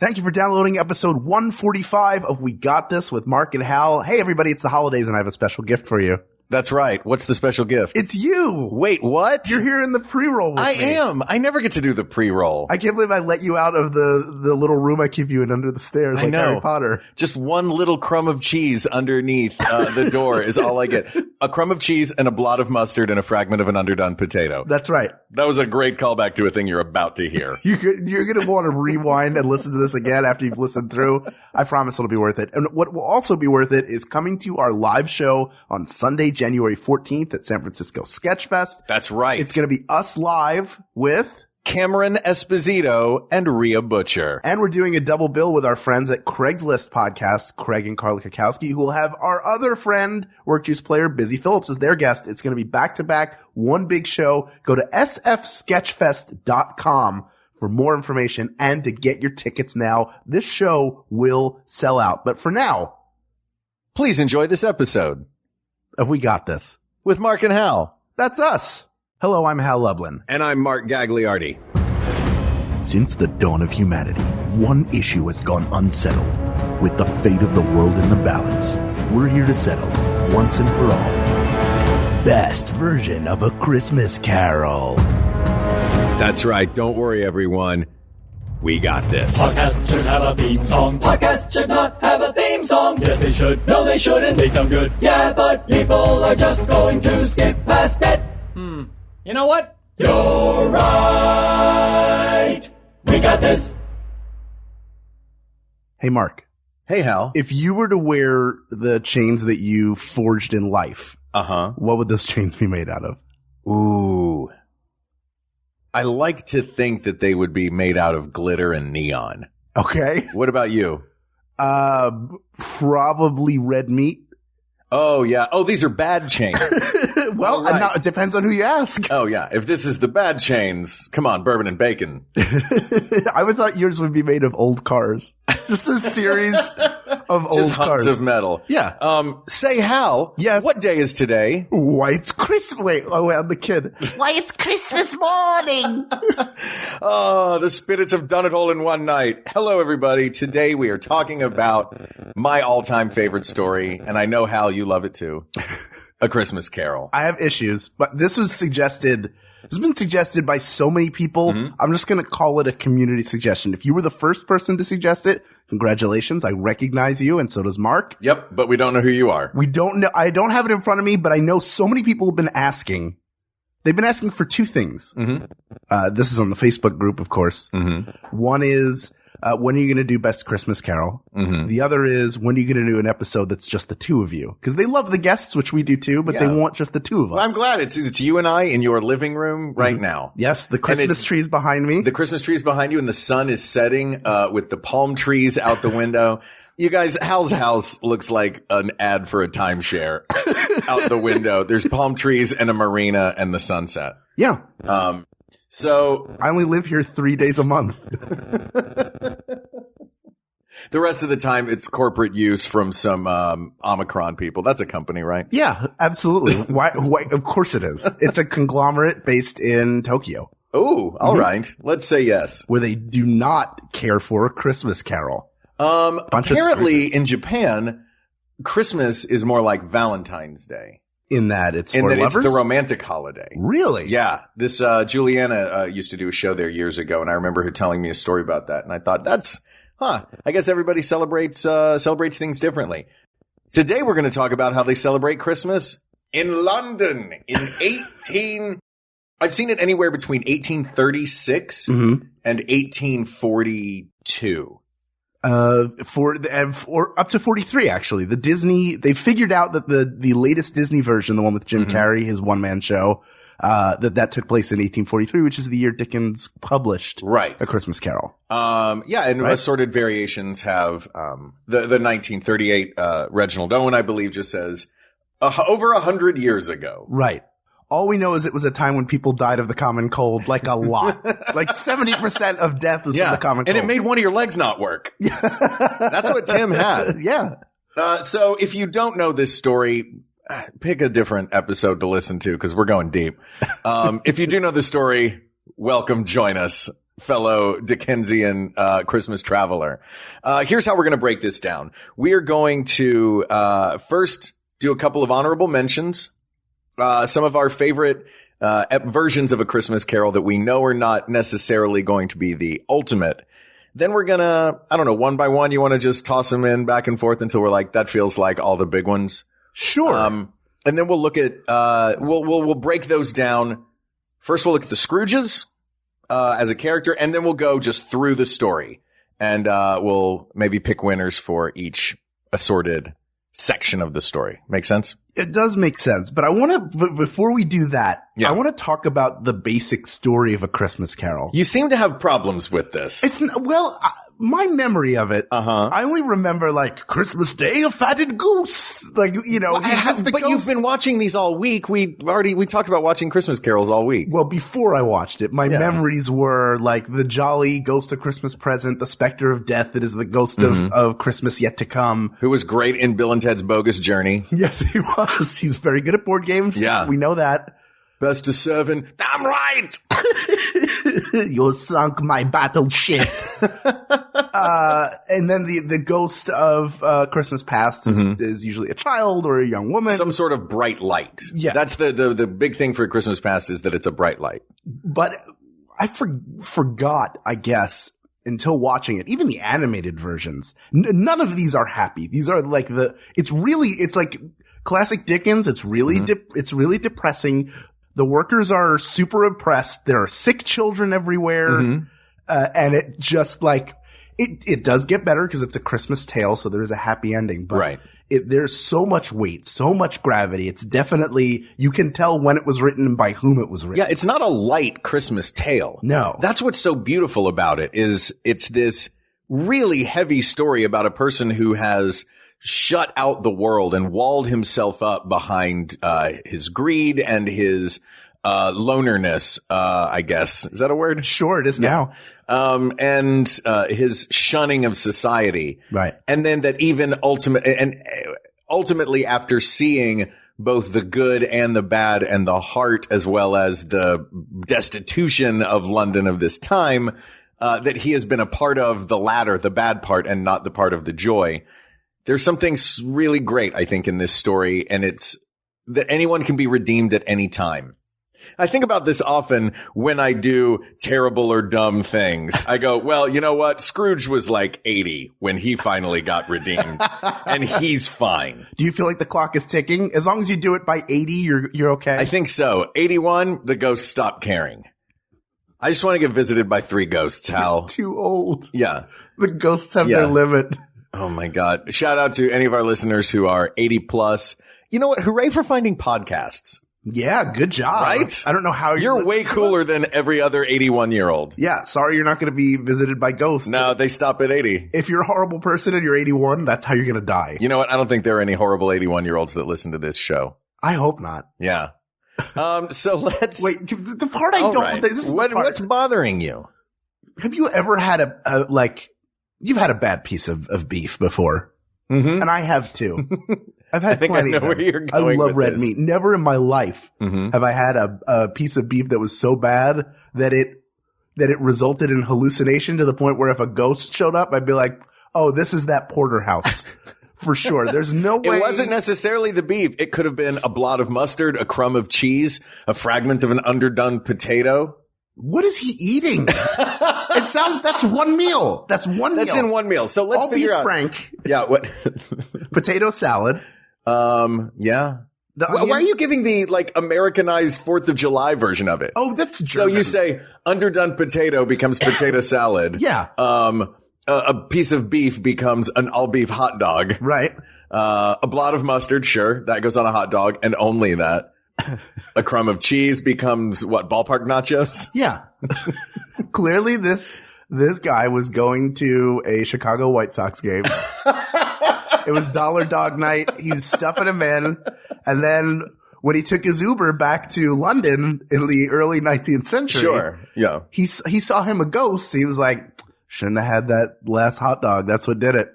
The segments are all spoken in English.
Thank you for downloading episode 145 of We Got This with Mark and Hal. Hey, everybody, it's the holidays, and I have a special gift for you. That's right. What's the special gift? It's you. Wait, what? You're here in the pre-roll with me. I am. I never get to do the pre-roll. I can't believe I let you out of the little room I keep you in under the stairs like Harry Potter. Just one little crumb of cheese underneath the door is all I get. A crumb of cheese and a blot of mustard and a fragment of an underdone potato. That's right. That was a great callback to a thing you're about to hear. You're going to want to rewind and listen to this again after you've listened through. I promise it'll be worth it. And what will also be worth it is coming to our live show on Sunday, January 14th at San Francisco Sketchfest. That's right. It's going to be us live with Cameron Esposito and Rhea Butcher. And we're doing a double bill with our friends at Craigslist Podcast, Craig and Carly Kakowski, who will have our other friend, Work Juice player, Busy Phillips, as their guest. It's going to be back-to-back, one big show. Go to sfsketchfest.com for more information and to get your tickets now. This show will sell out. But for now, please enjoy this episode of We Got This with Mark and Hal. That's us. Hello, I'm Hal Lublin. And I'm Mark Gagliardi. Since the dawn of humanity, one issue has gone unsettled. With the fate of the world in the balance, we're here to settle, once and for all, best version of A Christmas Carol. That's right. Don't worry, everyone. We got this. Podcast should have a theme song. Podcast should not have a theme song. Yes, they should. No, they shouldn't. They sound good. Yeah, but people are just going to skip past it. You know what? You're right. We got this. Hey, Mark. Hey, Hal. If you were to wear the chains that you forged in life, what would those chains be made out of? Ooh. I like to think that they would be made out of glitter and neon. Okay. What about you? Probably red meat. Oh, yeah. Oh, these are bad chains. Well, right. It depends on who you ask. Oh, yeah. If this is the bad chains, come on, bourbon and bacon. I would thought yours would be made of old cars. Just a series of old Just cars. hunks of metal. Yeah. Say, Hal. Yes. What day is today? Why, it's Christmas. Wait, I'm the kid. Why, it's Christmas morning. Oh, the spirits have done it all in one night. Hello, everybody. Today we are talking about my all-time favorite story, and I know, Hal, you love it too. A Christmas Carol. I have issues, but this was suggested. This has been suggested by so many people. I'm just going to call it a community suggestion. If you were the first person to suggest it, congratulations. I recognize you, and so does Mark. Yep, but we don't know who you are. We don't know. I don't have it in front of me, but I know so many people have been asking. They've been asking for two things. This is on the Facebook group, of course. One is, when are you going to do Best Christmas Carol? The other is, when are you going to do an episode that's just the two of you? Because they love the guests, which we do too, but they want just the two of us. Well, I'm glad it's you and I in your living room right now. Yes, the Christmas tree's behind me. The Christmas tree's behind you, and the sun is setting with the palm trees out the window. You guys, Hal's house looks like an ad for a timeshare out the window. There's palm trees and a marina and the sunset. Yeah. So I only live here 3 days a month. The rest of the time, it's corporate use from some Omicron people. That's a company, right? Yeah, absolutely. Why? Of course it is. It's a conglomerate based in Tokyo. Oh, all right. Let's say yes. Where they do not care for A Christmas Carol. Apparently, in Japan, Christmas is more like Valentine's Day. In that it's for lovers? It's the romantic holiday. Really? Yeah. This Juliana used to do a show there years ago, and I remember her telling me a story about that. And I thought, I guess everybody celebrates things differently. Today we're going to talk about how they celebrate Christmas in London in I've seen it anywhere between 1836 and 1842. For up to 43, actually. They figured out that the latest Disney version, the one with Jim Carrey, his one-man show, that took place in 1843, which is the year Dickens published A Christmas Carol. Assorted variations have, the 1938, Reginald Owen, I believe, just says, over 100 years ago. Right. All we know is it was a time when people died of the common cold, like a lot. Like 70% of death was from the common cold. And it made one of your legs not work. That's what Tim had. Yeah. So if you don't know this story, pick a different episode to listen to because we're going deep. If you do know the story, welcome, join us. fellow Dickensian Christmas traveler. Here's how we're going to break this down. We are going to first do a couple of honorable mentions, some of our favorite versions of A Christmas Carol that we know are not necessarily going to be the ultimate. Then we're gonna, I don't know, one by one, you want to just toss them in back and forth until we're like, that feels like all the big ones. Sure. And then we'll look at, we'll break those down. First, we'll look at the Scrooges, as a character, and then we'll go just through the story. And, we'll maybe pick winners for each assorted section of the story. Make sense? It does make sense, but I want to, before we do that, Yeah. I want to talk about the basic story of A Christmas Carol. You seem to have problems with this. My memory of it, Uh-huh. I only remember like Christmas Day, a fatted goose. Like, you know, But you've been watching these all week. We talked about watching Christmas carols all week. Well, before I watched it, my memories were like the jolly ghost of Christmas present, the specter of death that is the ghost of Christmas yet to come. Who was great in Bill and Ted's Bogus Journey. Yes, he was. He's very good at board games. Yeah. We know that. Best of 7. Damn right! You sunk my battleship. And then the ghost of Christmas past is usually a child or a young woman. Some sort of bright light. Yes. That's the big thing for Christmas past is that it's a bright light. But I forgot, I guess, until watching it. Even the animated versions. None of these are happy. These are like it's like classic Dickens. It's really depressing. The workers are super oppressed. There are sick children everywhere. And it just like, it does get better because it's a Christmas tale. So there's a happy ending, but Right. There's so much weight, so much gravity. It's definitely, you can tell when it was written and by whom it was written. Yeah, it's not a light Christmas tale. No. That's what's so beautiful about it is it's this really heavy story about a person who has shut out the world and walled himself up behind his greed and his lonerness, I guess. Is that a word? Sure, it is now. And his shunning of society. Right. And then that even ultimately after seeing both the good and the bad and the heart as well as the destitution of London of this time, that he has been a part of the latter, the bad part, and not the part of the joy. There's something really great, I think, in this story, and it's that anyone can be redeemed at any time. I think about this often when I do terrible or dumb things. I go, well, you know what? Scrooge was like 80 when he finally got redeemed, and he's fine. Do you feel like the clock is ticking? As long as you do it by 80, you're okay? I think so. 81, the ghosts stop caring. I just want to get visited by 3 ghosts, Hal. Too old. Yeah. The ghosts have their limit. Oh my God. Shout out to any of our listeners who are 80 plus. You know what? Hooray for finding podcasts. Yeah, good job. Right? I don't know how you're way cooler than every other 81-year-old. Yeah, sorry you're not going to be visited by ghosts. No, they stop at 80. If you're a horrible person and you're 81, that's how you're going to die. You know what? I don't think there are any horrible 81-year-olds that listen to this show. I hope not. Yeah. So let's wait. The part I don't. Right. This is What's bothering you? Have you ever had you've had a bad piece of beef before, and I have too. I've had plenty of them. Where you're going I love with red this. meat. Never in my life have I had a piece of beef that was so bad that it resulted in hallucination to the point where if a ghost showed up, I'd be like, "Oh, this is that porterhouse." For sure. There's no way. It wasn't necessarily the beef. It could have been a blot of mustard, a crumb of cheese, a fragment of an underdone potato. What is he eating? That's one meal. That's one meal. That's in one meal. So let's figure out. Frank. Yeah. What? Potato salad. Yeah. Why are you giving the Americanized 4th of July version of it? Oh, that's German. So you say underdone potato becomes potato salad. Yeah. A piece of beef becomes an all beef hot dog. Right. A blot of mustard, sure, that goes on a hot dog, and only that. A crumb of cheese becomes what? Ballpark nachos? Yeah. Clearly this guy was going to a Chicago White Sox game. It was Dollar Dog night. He was stuffing them in. And then when he took his Uber back to London in the early 19th century. Sure. Yeah. He saw him a ghost. He was like, shouldn't have had that last hot dog. That's what did it.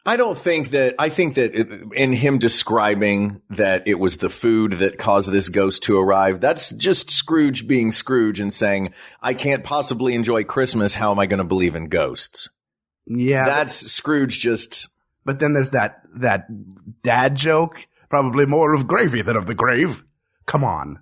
I think that in him describing that it was the food that caused this ghost to arrive, that's just Scrooge being Scrooge and saying, I can't possibly enjoy Christmas. How am I going to believe in ghosts? Yeah. That's Scrooge just. But then there's that dad joke. Probably more of gravy than of the grave. Come on.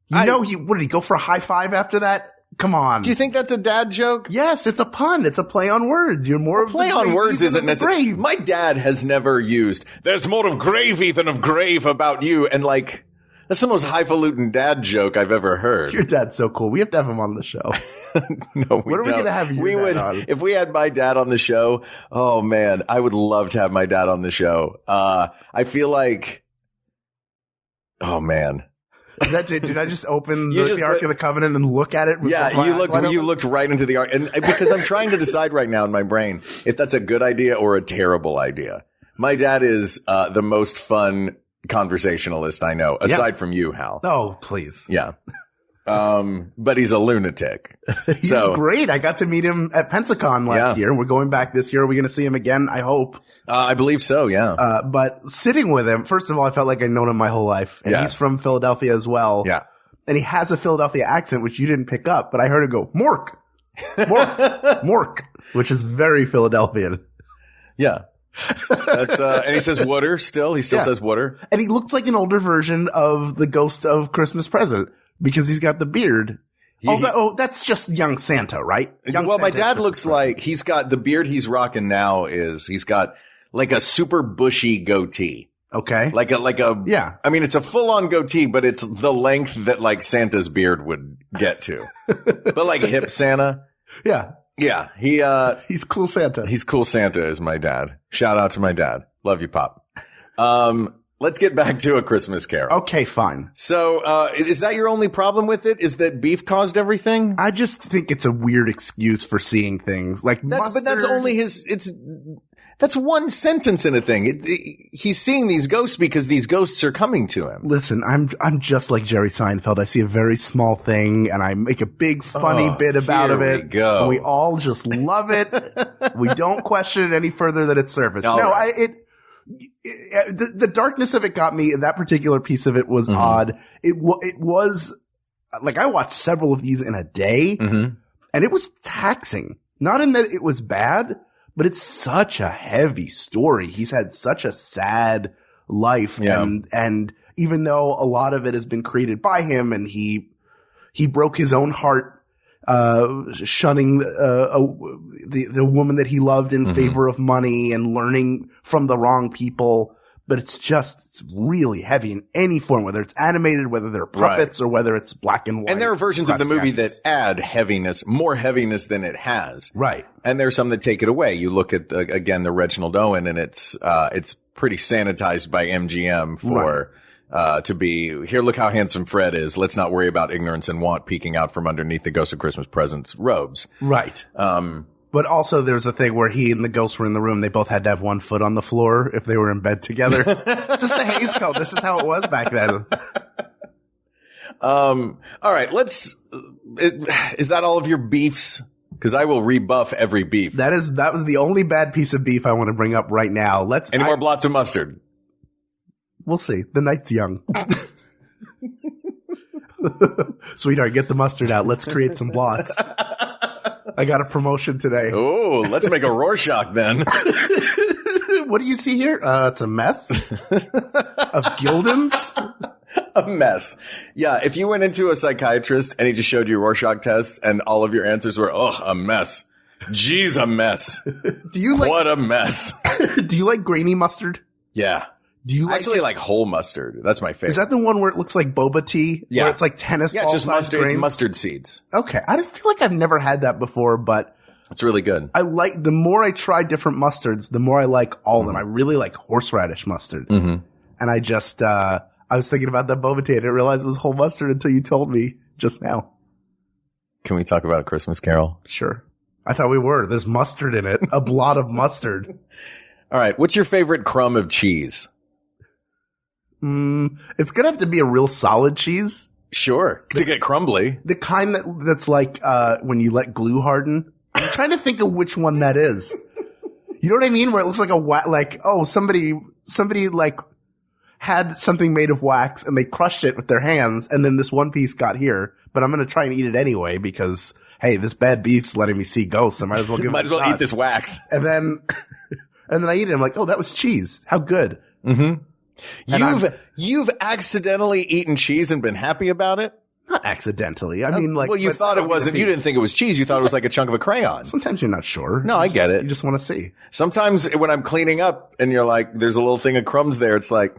What did he go for a high five after that? Come on. Do you think that's a dad joke? Yes, it's a pun. It's a play on words. You're more of play on words isn't necessary. My dad has never used, there's more of gravy than of grave about you. And like, that's the most highfalutin dad joke I've ever heard. Your dad's so cool. We have to have him on the show. No, when are we going to have your dad on? If we had my dad on the show, oh man, I would love to have my dad on the show. I feel like, oh man. Did I just open the Ark of the Covenant and look at it? Yeah, you looked right into the Ark. And because I'm trying to decide right now in my brain if that's a good idea or a terrible idea. My dad is the most fun conversationalist I know, aside from you, Hal. Oh, please. Yeah. But he's a lunatic. He's great. I got to meet him at Pensacon last year. We're going back this year. Are we going to see him again? I hope. I believe so, yeah. But sitting with him, first of all, I felt like I'd known him my whole life. And he's from Philadelphia as well. Yeah. And he has a Philadelphia accent, which you didn't pick up, but I heard him go, Mork, Mork, which is very Philadelphian. Yeah. That's, and he says water still. He still says water. And he looks like an older version of the Ghost of Christmas Present because he's got the beard. That's just young Santa, right? My dad looks like he's got the beard he's rocking now he's got like a super bushy goatee. Okay. Like a yeah. I mean, it's a full on goatee, but it's the length that like Santa's beard would get to. But like hip Santa. Yeah. Yeah. He's cool Santa. He's cool Santa is my dad. Shout out to my dad. Love you, Pop. Let's get back to A Christmas Carol. Okay, fine. So, is that your only problem with it? Is that beef caused everything? I just think it's a weird excuse for seeing things like mustard. But that's only that's one sentence in a thing. He's seeing these ghosts because these ghosts are coming to him. Listen, I'm just like Jerry Seinfeld. I see a very small thing and I make a big funny bit about it. We go. And we all just love it. We don't question it any further than its surface. The darkness of it got me, and that particular piece of it was odd. It was like I watched several of these in a day, and it was taxing. Not in that it was bad, but it's such a heavy story. He's had such a sad life, and even though a lot of it has been created by him, and he broke his own heart. Shunning the woman that he loved in favor of money and learning from the wrong people. But it's really heavy in any form, whether it's animated, whether they're puppets, or whether it's black and white. And there are versions of the movie that add heaviness, more heaviness than it has. Right. And there's some that take it away. You look at the Reginald Owen, and it's pretty sanitized by MGM for to be here. Look how handsome Fred is. Let's not worry about ignorance and want peeking out from underneath the Ghost of Christmas Present's robes. Right. But also there's a thing where he and the ghost were in the room. They both had to have one foot on the floor if they were in bed together. It's just the Hays Code. This is how it was back then. All right. Is that all of your beefs? Because I will rebuff every beef. That was the only bad piece of beef I want to bring up right now. Any more blots of mustard? We'll see. The night's young. Sweetheart, get the mustard out. Let's create some blots. I got a promotion today. Oh, let's make a Rorschach then. What do you see here? It's a mess of Gildens. A mess. Yeah, if you went into a psychiatrist and he just showed you Rorschach tests and all of your answers were, a mess. Jeez, a mess. What a mess. Do you like grainy mustard? Yeah. Do you like whole mustard? That's my favorite. Is that the one where it looks like boba tea? Yeah. Where it's like tennis balls? Yeah, it's just mustard. Grains? It's mustard seeds. Okay. I feel like I've never had that before, but it's really good. The more I try different mustards, the more I like all of them. I really like horseradish mustard. And I just, I was thinking about that boba tea. I didn't realize it was whole mustard until you told me just now. Can we talk about A Christmas Carol? Sure. I thought we were. There's mustard in it. A blot of mustard. All right. What's your favorite crumb of cheese? It's gonna have to be a real solid cheese. Sure. To get crumbly. The kind that's like, when you let glue harden. I'm trying to think of which one that is. You know what I mean? Where it looks like somebody like had something made of wax and they crushed it with their hands and then this one piece got here, but I'm going to try and eat it anyway because, hey, this bad beef's letting me see ghosts. I might as well eat this wax. And then I eat it. I'm like, oh, that was cheese. How good. Mm-hmm. You've accidentally eaten cheese and been happy about it? Not accidentally. I mean, like, well, you thought it wasn't, you didn't think it was cheese. You thought it was like a chunk of a crayon. Sometimes you're not sure. No, I get it. You just want to see. Sometimes when I'm cleaning up and you're like, there's a little thing of crumbs there. It's like,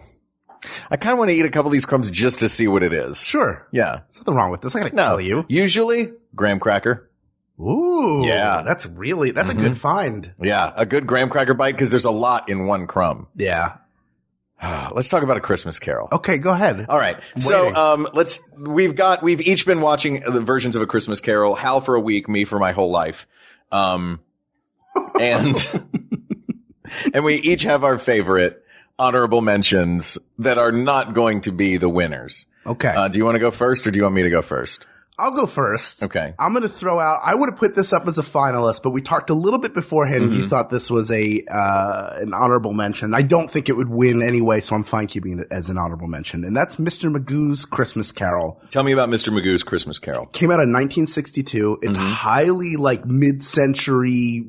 I kind of want to eat a couple of these crumbs just to see what it is. Sure. Yeah. There's nothing wrong with this. I gotta tell you. Usually, graham cracker. Ooh. Yeah. That's a good find. Yeah. A good graham cracker bite because there's a lot in one crumb. Yeah. Let's talk about A Christmas Carol. Okay, go ahead. All right. So, we've each been watching the versions of A Christmas Carol, Hal for a week, me for my whole life. And we each have our favorite honorable mentions that are not going to be the winners. Okay. Do you want to go first or do you want me to go first? I'll go first. Okay. I'm going to throw out, I would have put this up as a finalist, but we talked a little bit beforehand. You thought this was an honorable mention. I don't think it would win anyway, so I'm fine keeping it as an honorable mention. And that's Mr. Magoo's Christmas Carol. Tell me about Mr. Magoo's Christmas Carol. Came out in 1962. It's highly like mid-century,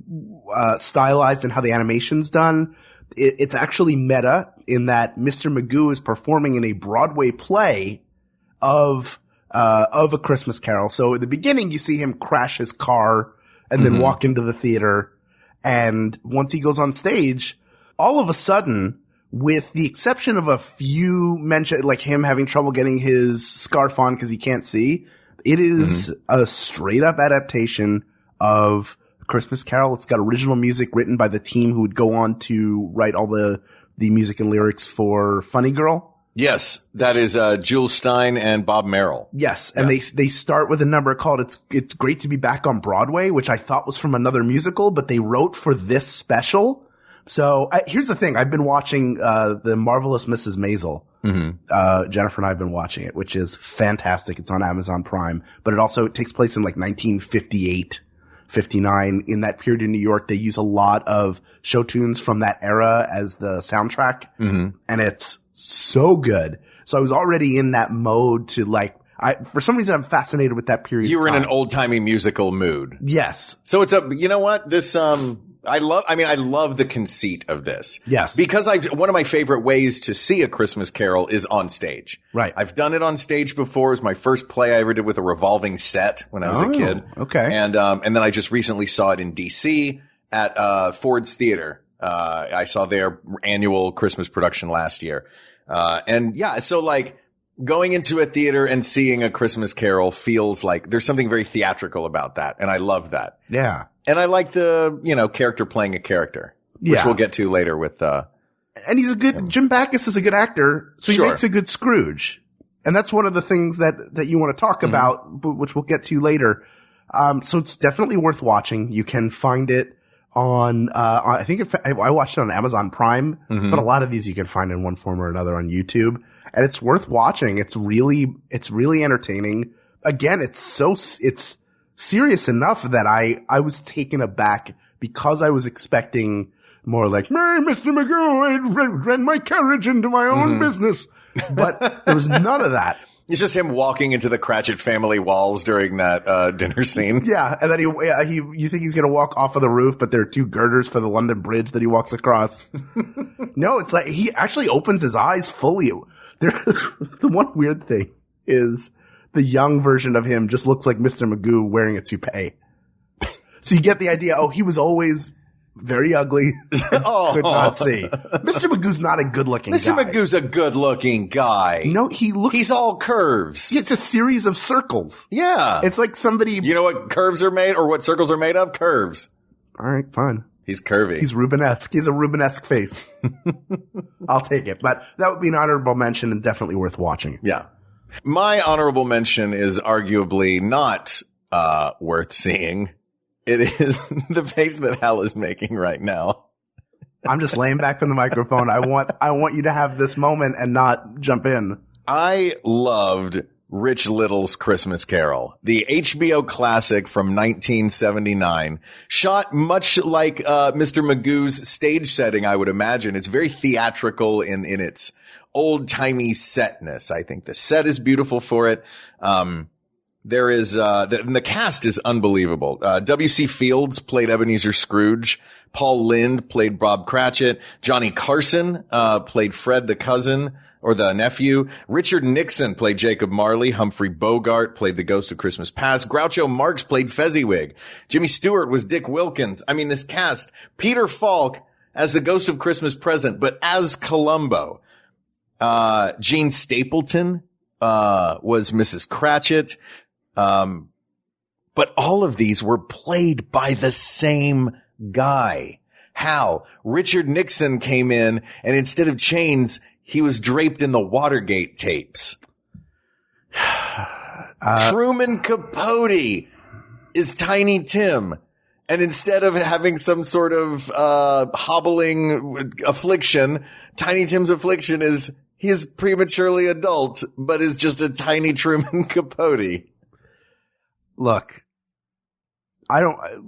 stylized in how the animation's done. It's actually meta in that Mr. Magoo is performing in a Broadway play of A Christmas Carol. So at the beginning, you see him crash his car and then walk into the theater. And once he goes on stage, all of a sudden, with the exception of a few mentions, like him having trouble getting his scarf on because he can't see, it is a straight up adaptation of A Christmas Carol. It's got original music written by the team who would go on to write all the music and lyrics for Funny Girl. Yes, that is Jules Stein and Bob Merrill. Yes, and they start with a number called It's Great to Be Back on Broadway, which I thought was from another musical, but they wrote for this special. So here's the thing. I've been watching The Marvelous Mrs. Maisel. Jennifer and I have been watching it, which is fantastic. It's on Amazon Prime, but it takes place in like 1958. 59. In that period in New York, they use a lot of show tunes from that era as the soundtrack. And it's so good. So I was already in that mode to for some reason I'm fascinated with that period. You were in an old timey musical mood. Yes. So you know what? This, I love the conceit of this. Yes. Because one of my favorite ways to see A Christmas Carol is on stage. Right. I've done it on stage before. It was my first play I ever did with a revolving set when I was a kid. Okay. And then I just recently saw it in DC at, Ford's Theater. I saw their annual Christmas production last year. So going into a theater and seeing A Christmas Carol feels like there's something very theatrical about that. And I love that. Yeah. And I like the, character playing a character, which we'll get to later with, and he's Jim Backus is a good actor, so he makes a good Scrooge. And that's one of the things that you want to talk about, which we'll get to later. So it's definitely worth watching. You can find it on I think I watched it on Amazon Prime, but a lot of these you can find in one form or another on YouTube. And it's worth watching. It's really entertaining. Again, it's serious enough that I was taken aback because I was expecting more like, Mr. Magoo, I ran my carriage into my own business. But there was none of that. It's just him walking into the Cratchit family walls during that dinner scene. Yeah, and then you think he's gonna walk off of the roof, but there are two girders for the London Bridge that he walks across. No, it's like he actually opens his eyes fully. The one weird thing is the young version of him just looks like Mr. Magoo wearing a toupee. So you get the idea, he was always very ugly. Could not see. Mr. Magoo's not a good-looking guy. Mr. Magoo's a good-looking guy. No, he's all curves. It's a series of circles. Yeah. It's like somebody. You know what curves are made, or what circles are made of? Curves. All right, fine. He's curvy. He's Rubenesque. He's a Rubenesque face. I'll take it. But that would be an honorable mention and definitely worth watching. Yeah. My honorable mention is arguably not worth seeing. It is the face that Hal is making right now. I'm just laying back from the microphone. I want you to have this moment and not jump in. I loved Rich Little's Christmas Carol, the HBO classic from 1979, shot much like Mr. Magoo's stage setting, I would imagine. It's very theatrical in its old-timey setness. I think the set is beautiful for it. There is the cast is unbelievable. W.C. Fields played Ebenezer Scrooge. Paul Lynde played Bob Cratchit. Johnny Carson played Fred the cousin, or the nephew. Richard Nixon played Jacob Marley. Humphrey Bogart played the Ghost of Christmas Past. Groucho Marx played Fezziwig. Jimmy Stewart was Dick Wilkins. I mean, this cast. Peter Falk as the Ghost of Christmas Present, but as Columbo. Jean Stapleton was Mrs. Cratchit. But all of these were played by the same guy. How? Richard Nixon came in, and instead of chains, he was draped in the Watergate tapes. Truman Capote is Tiny Tim. And instead of having some sort of hobbling affliction, Tiny Tim's affliction is he is prematurely adult, but is just a tiny Truman Capote. Look,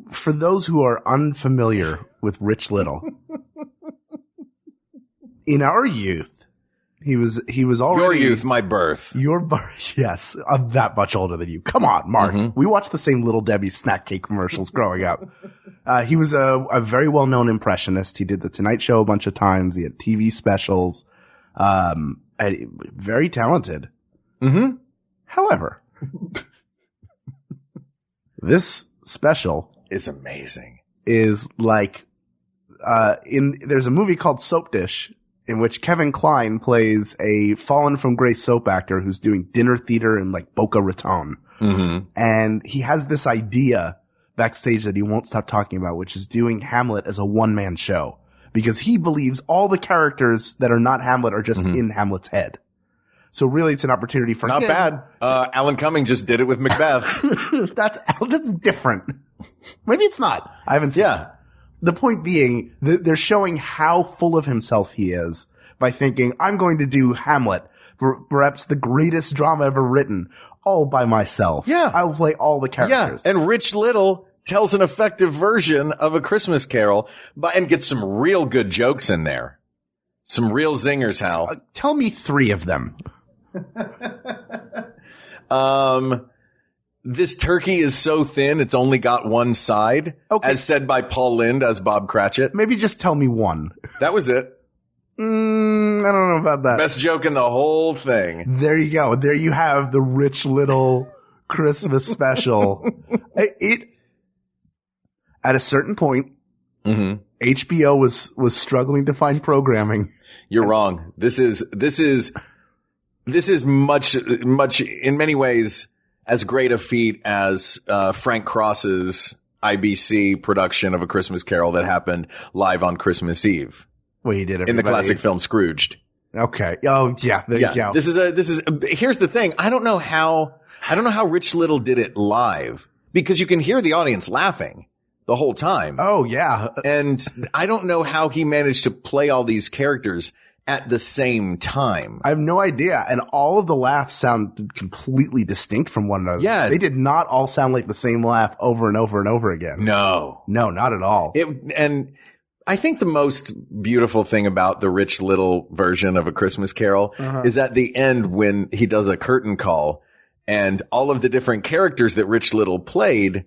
for those who are unfamiliar with Rich Little, in our youth, he was already your youth, my birth. Your birth, yes. I'm that much older than you. Come on, Mark. Mm-hmm. We watched the same Little Debbie snack cake commercials growing up. He was a very well-known impressionist. He did The Tonight Show a bunch of times. He had TV specials. Very talented. Mm-hmm. However, this special is amazing. Is like, there's a movie called Soap Dish, in which Kevin Kline plays a fallen from grace soap actor who's doing dinner theater in like Boca Raton. Mm-hmm. And he has this idea backstage that he won't stop talking about, which is doing Hamlet as a one-man show, because he believes all the characters that are not Hamlet are just in Hamlet's head. So really it's an opportunity for not him. bad. Alan Cumming just did it with Macbeth. That's different. Maybe it's not. I haven't seen it. The point being, they're showing how full of himself he is by thinking, I'm going to do Hamlet, perhaps the greatest drama ever written, all by myself. Yeah. I'll play all the characters. Yeah. And Rich Little tells an effective version of A Christmas Carol and gets some real good jokes in there. Some real zingers, Hal. Tell me 3 of them. This turkey is so thin, it's only got one side, as said by Paul Lynde as Bob Cratchit. Maybe just tell me one. That was it. I don't know about that. Best joke in the whole thing. There you go. There you have the Rich Little Christmas special. At a certain point, HBO was struggling to find programming. You're wrong. This is much in many ways as great a feat as Frank Cross's IBC production of A Christmas Carol that happened live on Christmas Eve. Well, he did it in the classic film Scrooged. Okay. Oh, yeah. There you go. Here's the thing. I don't know how Rich Little did it live, because you can hear the audience laughing the whole time. Oh, yeah. And I don't know how he managed to play all these characters at the same time. I have no idea. And all of the laughs sound completely distinct from one another. Yeah. They did not all sound like the same laugh over and over and over again. No, not at all. And I think the most beautiful thing about the Rich Little version of A Christmas Carol is at the end when he does a curtain call and all of the different characters that Rich Little played,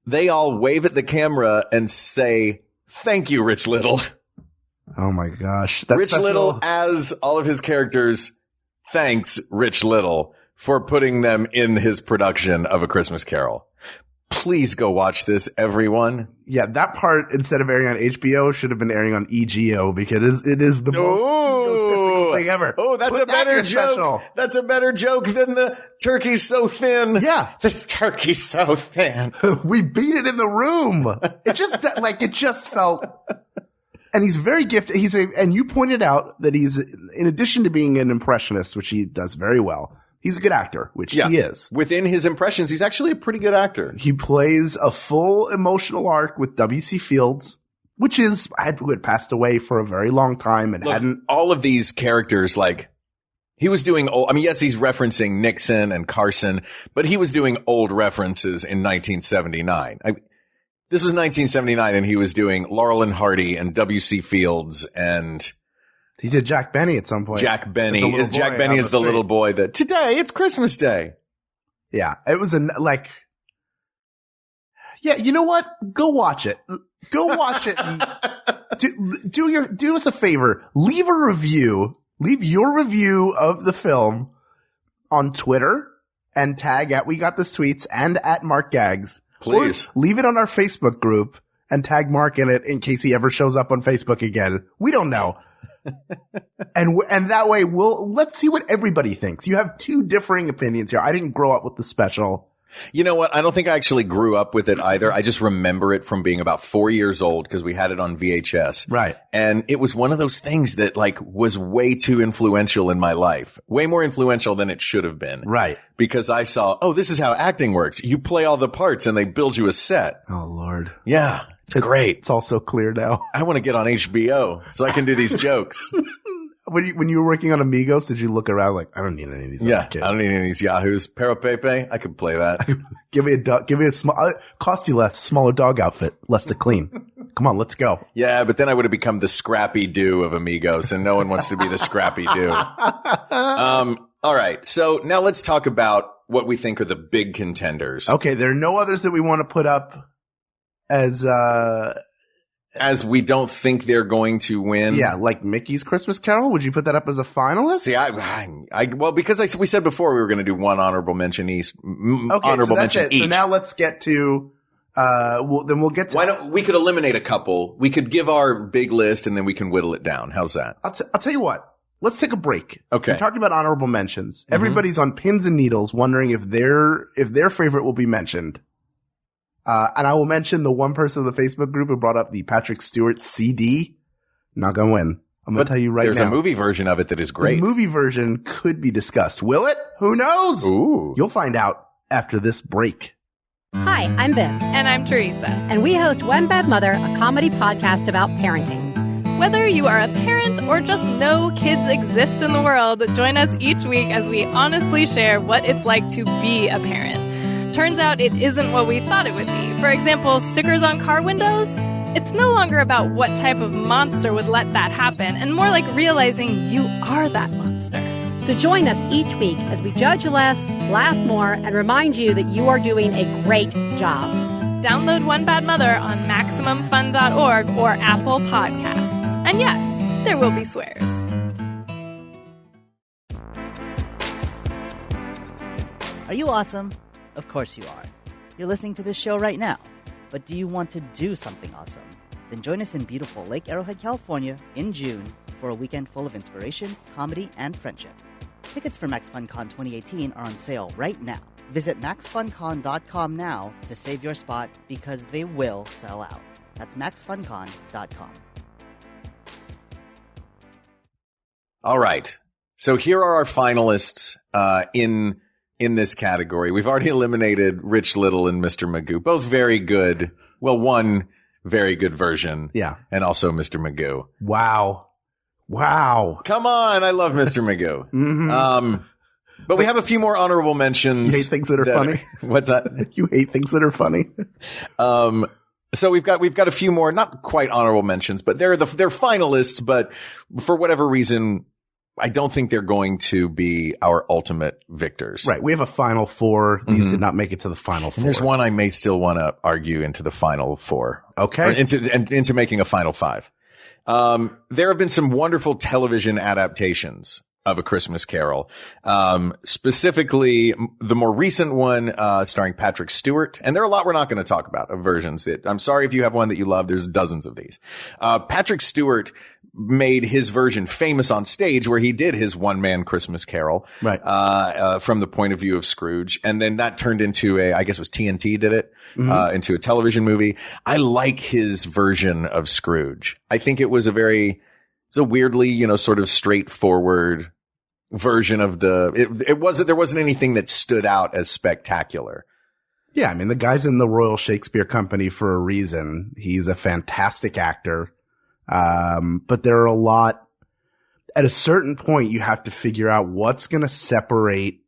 they all wave at the camera and say, "Thank you, Rich Little." Oh my gosh. Rich Little as all of his characters thanks Rich Little for putting them in his production of A Christmas Carol. Please go watch this, everyone. Yeah, that part, instead of airing on HBO, should have been airing on EGO, because it is the most egotistical thing ever. Oh, that's a better joke. That's a better joke than the turkey's so thin. Yeah. This turkey's so thin. We beat it in the room. It just felt... And he's very gifted. And you pointed out that he's, in addition to being an impressionist, which he does very well, he's a good actor, which he is. Within his impressions, he's actually a pretty good actor. He plays a full emotional arc with W.C. Fields, who had passed away for a very long time and hadn't. All of these characters, He was doing old, I mean, yes, he's referencing Nixon and Carson, but he was doing old references in 1979. This was 1979 and he was doing Laurel and Hardy and W.C. Fields and he did Jack Benny at some point. Jack Benny is the little boy that today it's Christmas Day. Yeah. It was yeah, you know what? Go watch it. Go watch it. And do us a favor. Leave a review. Leave your review of the film on Twitter and tag at We Got the Sweets and at Mark Gags. Please. Or leave it on our Facebook group and tag Mark in it in case he ever shows up on Facebook again. We don't know. and that way let's see what everybody thinks. You have two differing opinions here. I didn't grow up with the special. You know what? I don't think I actually grew up with it either. I just remember it from being about 4 years old because we had it on VHS. Right. And it was one of those things that was way too influential in my life. Way more influential than it should have been. Right. Because I saw, this is how acting works. You play all the parts and they build you a set. Oh, Lord. Yeah. It's great. It's all so clear now. I want to get on HBO so I can do these jokes. When you were working on Amigos, did you look around like, I don't need any of these other kids. I don't need any of these yahoos. Pero Pepe, I could play that. Give me a small, cost you less, smaller dog outfit, less to clean. Come on, let's go. Yeah, but then I would have become the Scrappy Doo of Amigos, and no one wants to be the Scrappy Doo. All right, so now let's talk about what we think are the big contenders. Okay, there are no others that we want to put up as we don't think they're going to win. Yeah, like Mickey's Christmas Carol. Would you put that up as a finalist? See, well, because we said before we were going to do one honorable mention each. Okay, honorable so that's mention it. each. So now let's get to. We'll get to. Why don't we could eliminate a couple? We could give our big list and then we can whittle it down. How's that? I'll tell you what. Let's take a break. Okay. We're talking about honorable mentions. Mm-hmm. Everybody's on pins and needles, wondering if their favorite will be mentioned. And I will mention the one person in the Facebook group who brought up the Patrick Stewart CD. Not gonna win. I'm gonna tell you right now. There's a movie version of it that is great. The movie version could be discussed. Will it? Who knows? Ooh. You'll find out after this break. Hi, I'm Vince. And I'm Teresa. And we host One Bad Mother, a comedy podcast about parenting. Whether you are a parent or just know kids exist in the world, join us each week as we honestly share what it's like to be a parent. Turns out it isn't what we thought it would be. For example, stickers on car windows? It's no longer about what type of monster would let that happen, and more like realizing you are that monster. So join us each week as we judge less, laugh more, and remind you that you are doing a great job. Download One Bad Mother on MaximumFun.org or Apple Podcasts. And yes, there will be swears. Are you awesome? Of course you are. You're listening to this show right now. But do you want to do something awesome? Then join us in beautiful Lake Arrowhead, California in June for a weekend full of inspiration, comedy, and friendship. Tickets for MaxFunCon 2018 are on sale right now. Visit MaxFunCon.com now to save your spot because they will sell out. That's MaxFunCon.com. All right. So here are our finalists in this category. We've already eliminated Rich Little and Mr. Magoo. Both very good. Well, one very good version. Yeah. And also Mr. Magoo. Wow. Come on. I love Mr. Magoo. Mm-hmm. But we have a few more honorable mentions. You hate things that are funny? What's that? You hate things that are funny? So we've got a few more, not quite honorable mentions, but they're finalists, but for whatever reason, I don't think they're going to be our ultimate victors. Right. We have a final four. These did not make it to the final four. And there's one I may still want to argue into the final four. Okay. Or into making a final five. There have been some wonderful television adaptations of A Christmas Carol. Specifically, the more recent one, starring Patrick Stewart. And there are a lot we're not going to talk about of versions that I'm sorry if you have one that you love. There's dozens of these. Patrick Stewart made his version famous on stage where he did his one-man Christmas Carol. Right. From the point of view of Scrooge. And then that turned into I guess it was TNT did it, into a television movie. I like his version of Scrooge. I think it was it's a weirdly, sort of straightforward version of there wasn't anything that stood out as spectacular. Yeah. I mean, the guy's in the Royal Shakespeare Company for a reason. He's a fantastic actor. But there are a lot, at a certain point, you have to figure out what's going to separate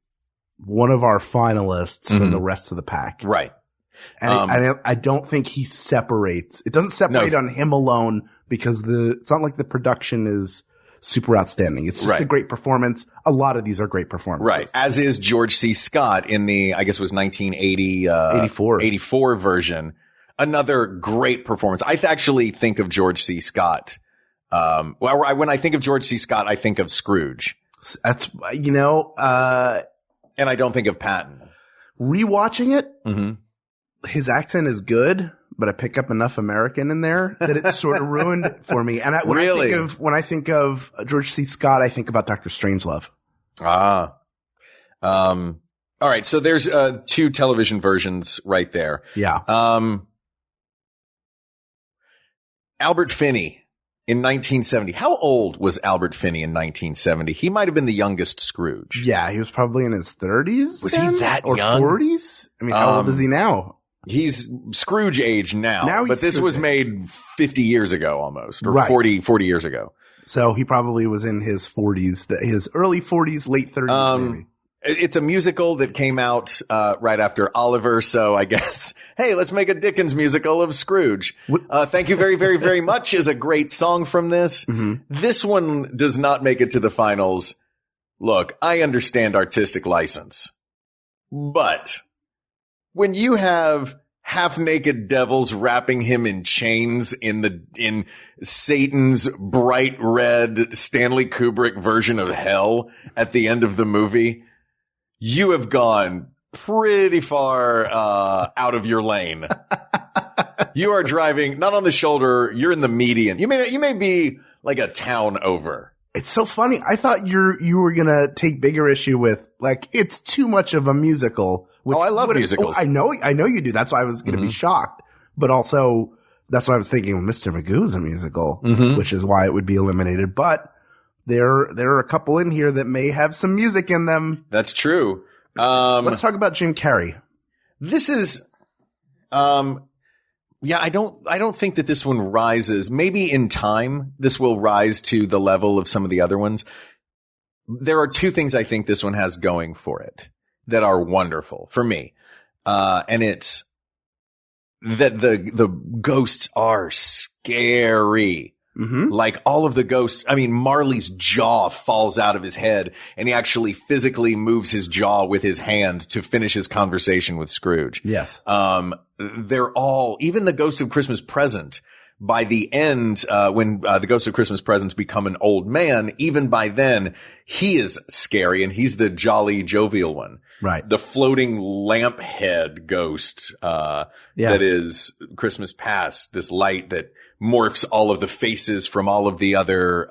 one of our finalists from the rest of the pack. Right. And I don't think he separates. It doesn't separate on him alone because it's not like the production is super outstanding. It's just a great performance. A lot of these are great performances. Right. As is George C. Scott in the, I guess it was 84 version. Another great performance. I actually think of George C. Scott. When I think of George C. Scott, I think of Scrooge. That's, and I don't think of Patton. Rewatching it, his accent is good, but I pick up enough American in there that it's sort of ruined it for me. And when I think of George C. Scott, I think about Dr. Strangelove. All right. So there's, 2 television versions right there. Yeah. Albert Finney in 1970. How old was Albert Finney in 1970? He might have been the youngest Scrooge. Yeah. He was probably in his 30s. Was he that young? Or 40s? I mean, how old is he now? He's Scrooge age now, but this was made 50 years ago almost, or 40 years ago. So he probably was in his 40s, his early 40s, late 30s maybe. It's a musical that came out right after Oliver, so I guess, hey, let's make a Dickens musical of Scrooge. Thank you very, very, very much is a great song from this. This one does not make it to the finals. Look, I understand artistic license, but when you have half-naked devils wrapping him in chains in Satan's bright red Stanley Kubrick version of hell at the end of the movie, you have gone pretty far out of your lane. You are driving not on the shoulder, you're in the median. You may be like a town over. It's so funny. I thought you were gonna take bigger issue with, like, it's too much of a musical. I love musicals. I know you do. That's why I was gonna be shocked. But also, that's why I was thinking, well, Mr. Magoo's a musical, which is why it would be eliminated. But there are a couple in here that may have some music in them. That's true. Let's talk about Jim Carrey. This is, I don't think that this one rises. Maybe in time, this will rise to the level of some of the other ones. There are 2 things I think this one has going for it that are wonderful for me. And it's that the ghosts are scary. Like all of the ghosts. I mean, Marley's jaw falls out of his head and he actually physically moves his jaw with his hand to finish his conversation with Scrooge. Yes. They're all, even the Ghost of Christmas Present, by the end, when the Ghost of Christmas Presents become an old man, even by then, he is scary and he's the jolly, jovial one. Right. The floating lamp head ghost, that is Christmas Past, this light that morphs all of the faces from all of the other,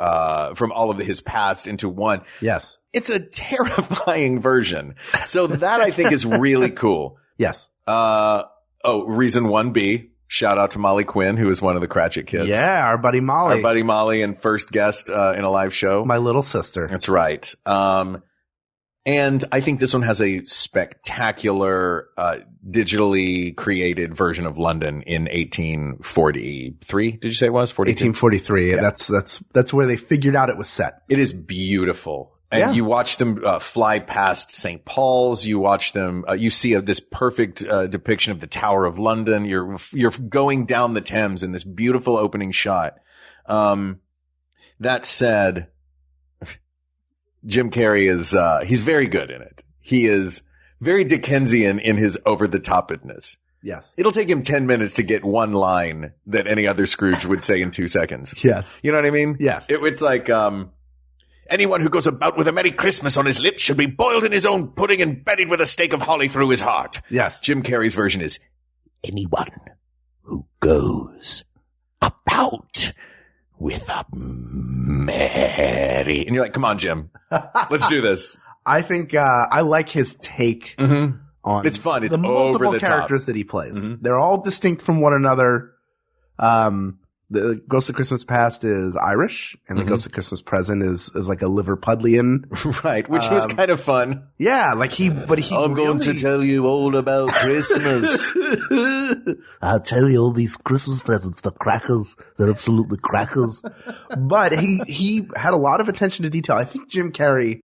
from all of his past into one. Yes. It's a terrifying version. So that I think is really cool. Yes. Reason 1B. Shout out to Molly Quinn, who is one of the Cratchit kids. Yeah, our buddy Molly. And first guest in a live show. My little sister. That's right. And I think this one has a spectacular digitally created version of London in 1843. Did you say it was 42? 1843. Yeah. That's where they figured out it was set. It is beautiful. And you watch them fly past St. Paul's. You watch them. You see this perfect depiction of the Tower of London. You're going down the Thames in this beautiful opening shot. That said, Jim Carrey is he's very good in it. He is very Dickensian in his over-the-topness. Yes. It'll take him 10 minutes to get one line that any other Scrooge would say in 2 seconds. Yes. You know what I mean? Yes. It's like anyone who goes about with a Merry Christmas on his lips should be boiled in his own pudding and buried with a stake of holly through his heart. Yes. Jim Carrey's version is anyone who goes about with a Mary. And you're like, come on, Jim. Let's do this. I think I like his take on it's fun. It's the over multiple the characters top. that he plays. They're all distinct from one another. The Ghost of Christmas Past is Irish, and the Ghost of Christmas Present is like a Liverpudlian. Right, which was kind of fun. Yeah, like I'm going to tell you all about Christmas. I'll tell you all these Christmas presents, the crackers. They're absolutely crackers. But he had a lot of attention to detail. I think Jim Carrey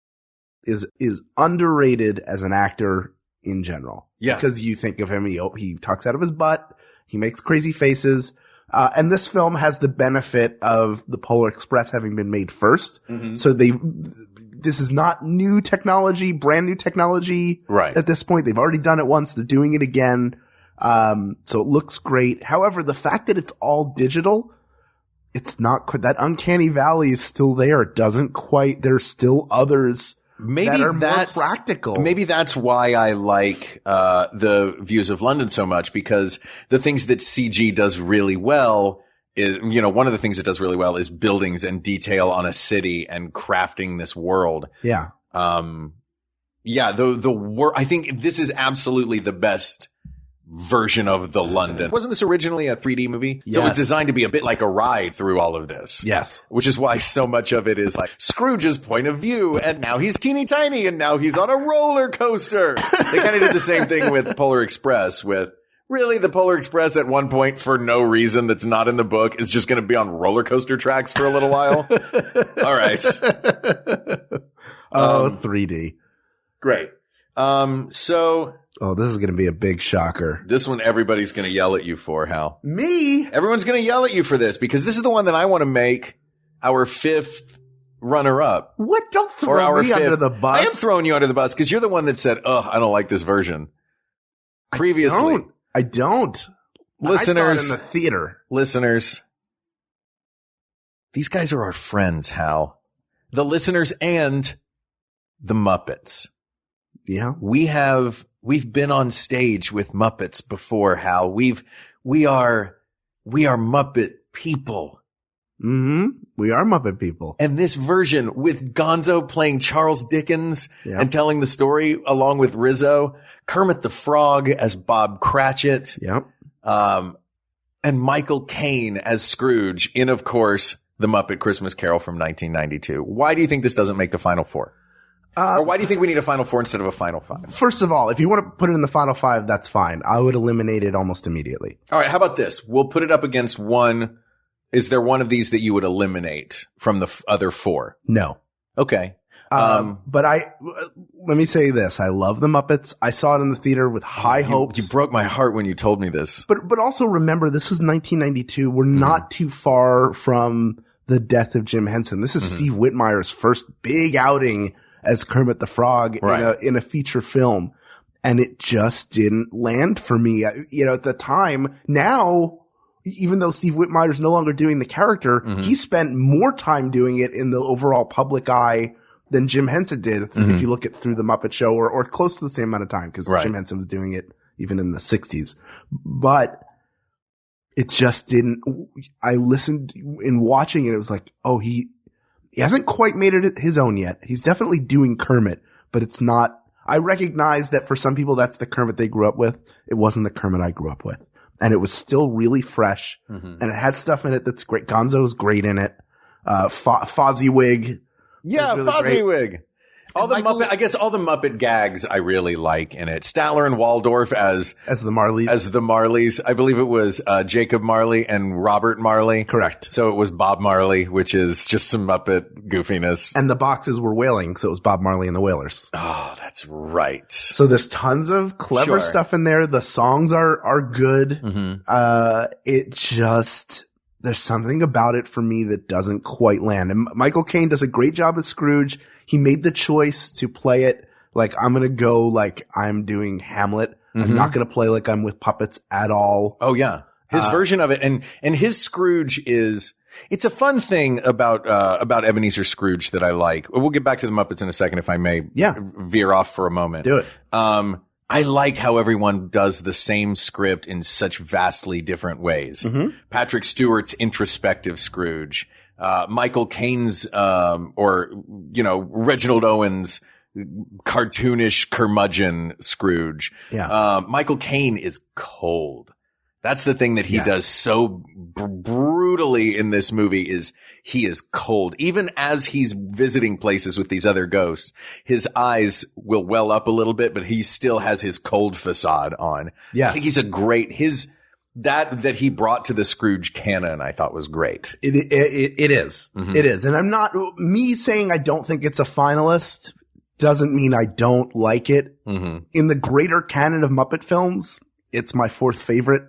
is underrated as an actor in general. Yeah. Because you think of him, he talks out of his butt, he makes crazy faces. And this film has the benefit of the Polar Express having been made first. So this is not new technology, brand new technology. Right. At this point, they've already done it once. They're doing it again. So it looks great. However, the fact that it's all digital, it's not quite, that uncanny valley is still there. It doesn't quite, there's still others that are more practical. Maybe that's why I like the Views of London so much, because the things that CG does really well is, one of the things it does really well is buildings and detail on a city and crafting this world. Yeah. I think this is absolutely the best version of the London. Wasn't this originally a 3D movie? Yes. So it was designed to be a bit like a ride through all of this. Yes. Which is why so much of it is like Scrooge's point of view, and now he's teeny tiny, and now he's on a roller coaster. They kind of did the same thing with Polar Express, with really the Polar Express at one point, for no reason that's not in the book, is just going to be on roller coaster tracks for a little while. All right. 3D. Great. Oh, this is going to be a big shocker. This one everybody's going to yell at you for, Hal. Me? Everyone's going to yell at you for this, because this is the one that I want to make our fifth runner-up. What? Don't throw me under the bus. I am throwing you under the bus because you're the one that said, I don't like this version. Previously. I don't. Listeners. I saw it in the theater. Listeners. These guys are our friends, Hal. The listeners and the Muppets. Yeah. We've been on stage with Muppets before, Hal. We are Muppet people. We are Muppet people. And this version with Gonzo playing Charles Dickens and telling the story along with Rizzo, Kermit the Frog as Bob Cratchit. Yep. And Michael Caine as Scrooge in, of course, The Muppet Christmas Carol from 1992. Why do you think this doesn't make the final four? Or why do you think we need a final four instead of a final five? First of all, if you want to put it in the final five, that's fine. I would eliminate it almost immediately. All right. How about this? We'll put it up against one. Is there one of these that you would eliminate from the other four? No. Okay. But let me say this. I love the Muppets. I saw it in the theater with high hopes. You broke my heart when you told me this. But also remember, this was 1992. We're not too far from the death of Jim Henson. This is Steve Whitmire's first big outing as Kermit the Frog in a feature film. And it just didn't land for me. At the time, now, even though Steve Whitmire is no longer doing the character, he spent more time doing it in the overall public eye than Jim Henson did. If you look at Through the Muppet Show, or close to the same amount of time, because Jim Henson was doing it even in the 60s. But it just didn't. I listened in watching it. It was like, he hasn't quite made it his own yet. He's definitely doing Kermit, but it's not. I recognize that for some people, that's the Kermit they grew up with. It wasn't the Kermit I grew up with. And it was still really fresh. And it has stuff in it that's great. Gonzo's great in it. Fozziewig. Yeah, really Fozziewig. All the Muppet gags I really like in it. Statler and Waldorf as the Marleys. I believe it was Jacob Marley and Robert Marley. Correct. So it was Bob Marley, which is just some Muppet goofiness. And the boxes were whaling, so it was Bob Marley and the Wailers. Oh, that's right. So there's tons of clever stuff in there. The songs are good. It just, there's something about it for me that doesn't quite land. And Michael Caine does a great job as Scrooge. He made the choice to play it like, I'm going to go like I'm doing Hamlet. I'm not going to play like I'm with puppets at all. Oh yeah. His version of it. And his Scrooge it's a fun thing about Ebenezer Scrooge that I like. We'll get back to the Muppets in a second, if I may veer off for a moment. Do it. I like how everyone does the same script in such vastly different ways. Patrick Stewart's introspective Scrooge. Michael Caine's, Reginald Owens' cartoonish curmudgeon Scrooge. Yeah. Michael Caine is cold. That's the thing that he does so brutally in this movie is he is cold. Even as he's visiting places with these other ghosts, his eyes will well up a little bit, but he still has his cold facade on. Yes. I think he's a great, that he brought to the Scrooge canon, I thought was great. It is. Mm-hmm. It is. And I'm not, me saying I don't think it's a finalist doesn't mean I don't like it. Mm-hmm. In the greater canon of Muppet films, it's my fourth favorite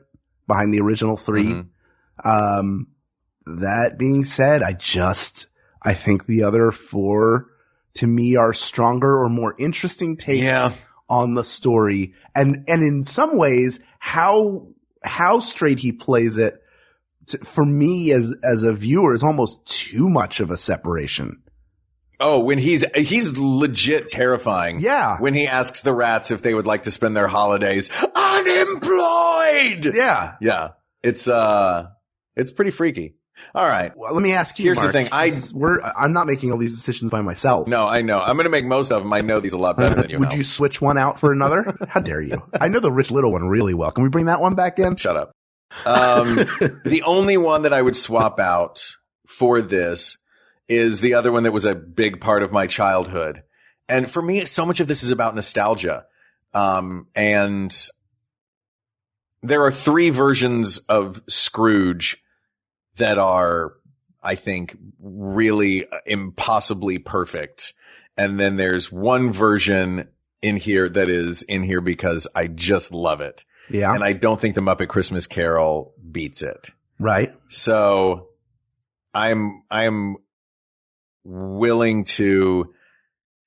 behind the original three. Mm-hmm. That being said, I think the other four to me are stronger or more interesting takes on the story. And in some ways, how straight he plays it for me as a viewer is almost too much of a separation. Oh, when he's legit terrifying. Yeah. When he asks the rats if they would like to spend their holidays unemployed. Yeah. Yeah. It's pretty freaky. All right. Well, let me ask you, Here's Mark, the thing. I'm not making all these decisions by myself. No, I know. I'm going to make most of them. I know these a lot better than you. Would you switch one out for another? How dare you? I know the Rich Little one really well. Can we bring that one back in? Shut up. The only one that I would swap out for this is the other one that was a big part of my childhood. And for me, so much of this is about nostalgia. And there are three versions of Scrooge that are, I think, really impossibly perfect. And then there's one version in here that is in here because I just love it. Yeah. And I don't think the Muppet Christmas Carol beats it. Right. So I'm willing to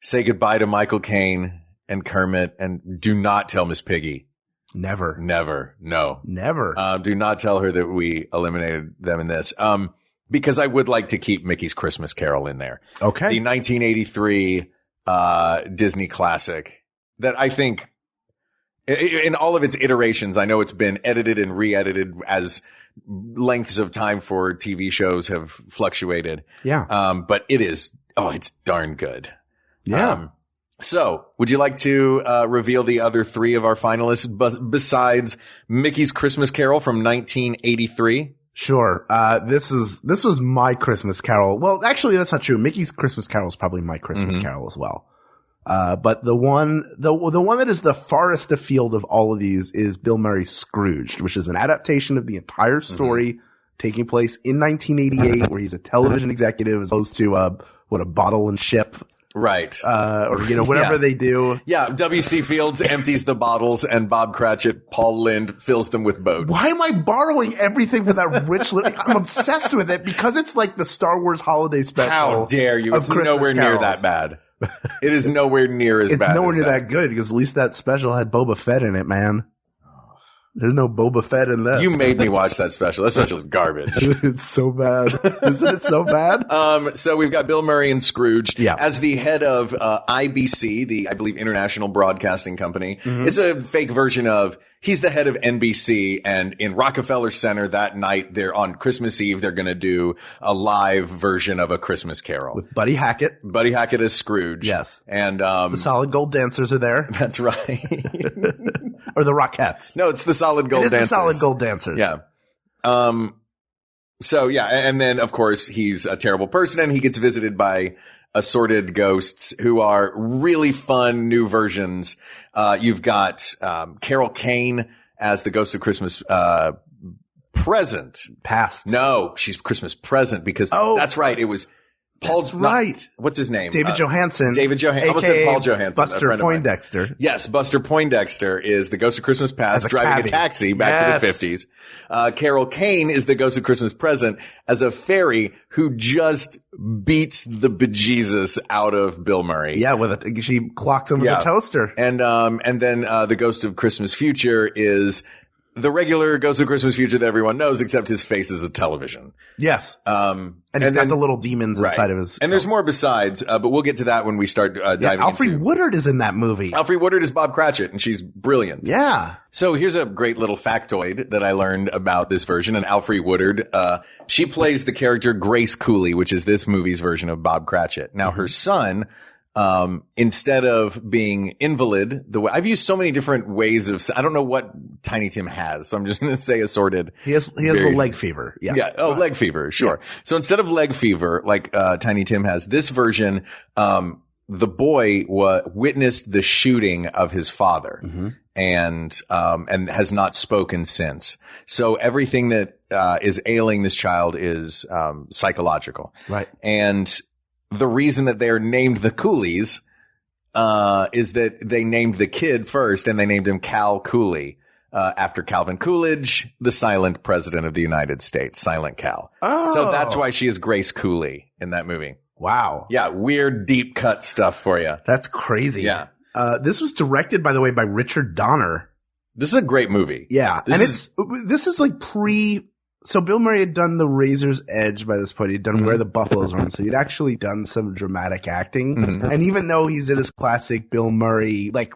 say goodbye to Michael Caine and Kermit and do not tell Miss Piggy. Never. No. Never. Do not tell her that we eliminated them in this. Because I would like to keep Mickey's Christmas Carol in there. Okay. The 1983 Disney classic that I think in all of its iterations, I know it's been edited and re-edited as lengths of time for TV shows have fluctuated. Yeah. But it's darn good. Yeah. So would you like to reveal the other three of our finalists besides Mickey's Christmas Carol from 1983? Sure. This was my Christmas Carol. Well, actually, that's not true. Mickey's Christmas Carol is probably my Christmas Carol as well. But the one that is the farthest afield of all of these is Bill Murray's Scrooged, which is an adaptation of the entire story taking place in 1988, where he's a television executive as opposed to a bottle and ship. Right. Or, whatever they do. Yeah. W.C. Fields empties the bottles and Bob Cratchit, Paul Lynde fills them with boats. Why am I borrowing everything from that rich I'm obsessed with it because it's like the Star Wars holiday special. How dare you? It's nowhere near that bad. It is nowhere near as bad. It's nowhere near that good because at least that special had Boba Fett in it, man. There's no Boba Fett in this. You made me watch that special. That special is garbage. It's so bad. Isn't it so bad? So we've got Bill Murray and Scrooge yeah. as the head of IBC, the, I believe, International Broadcasting Company. It's a fake version of he's the head of NBC, and in Rockefeller Center that night, they're on Christmas Eve, they're going to do a live version of A Christmas Carol. With Buddy Hackett. Buddy Hackett is Scrooge. Yes. And the Solid Gold Dancers are there. That's right. Or the Rockettes. No, it's the Solid Gold Dancers. The Solid Gold Dancers. Yeah. So yeah, and then of course he's a terrible person and he gets visited by assorted ghosts who are really fun new versions. You've got Carol Kane as the Ghost of Christmas Present. Past. No, she's Christmas Present because that's right. It was Paul. That's right. What's his name? David Johansen. David Johansen. I almost said Paul Johansen. Buster Poindexter. Yes, Buster Poindexter is the Ghost of Christmas Past driving a taxi back to the 50s. Carol Kane is the Ghost of Christmas Present as a fairy who just beats the bejesus out of Bill Murray. Yeah, she clocks him with a toaster. And then the Ghost of Christmas Future is the regular Ghost of Christmas Future that everyone knows, except his face is a television. Yes. And he's got the little demons inside of his. And there's more besides, but we'll get to that when we start diving Alfred Woodard is in that movie. Alfred Woodard is Bob Cratchit, and she's brilliant. Yeah. So here's a great little factoid that I learned about this version. And Alfred Woodard, she plays the character Grace Cooley, which is this movie's version of Bob Cratchit. Now, her son, instead of being invalid, I've used so many different ways I don't know what Tiny Tim has, so I'm just going to say assorted. He has the leg fever. Yes. Yeah. Oh, leg fever. Sure. Yeah. So instead of leg fever, like, Tiny Tim has, this version, the boy witnessed the shooting of his father and has not spoken since. So everything that, is ailing this child is, psychological. Right. And the reason that they are named the Coolies, is that they named the kid first and they named him Cal Cooley, after Calvin Coolidge, the silent president of the United States, Silent Cal. Oh. So that's why she is Grace Cooley in that movie. Wow. Yeah, weird, deep cut stuff for you. That's crazy. Yeah. This was directed, by the way, by Richard Donner. This is a great movie. Yeah. This is like so Bill Murray had done The Razor's Edge by this point. He'd done Where the Buffaloes Run. So he'd actually done some dramatic acting. And even though he's in his classic Bill Murray, like,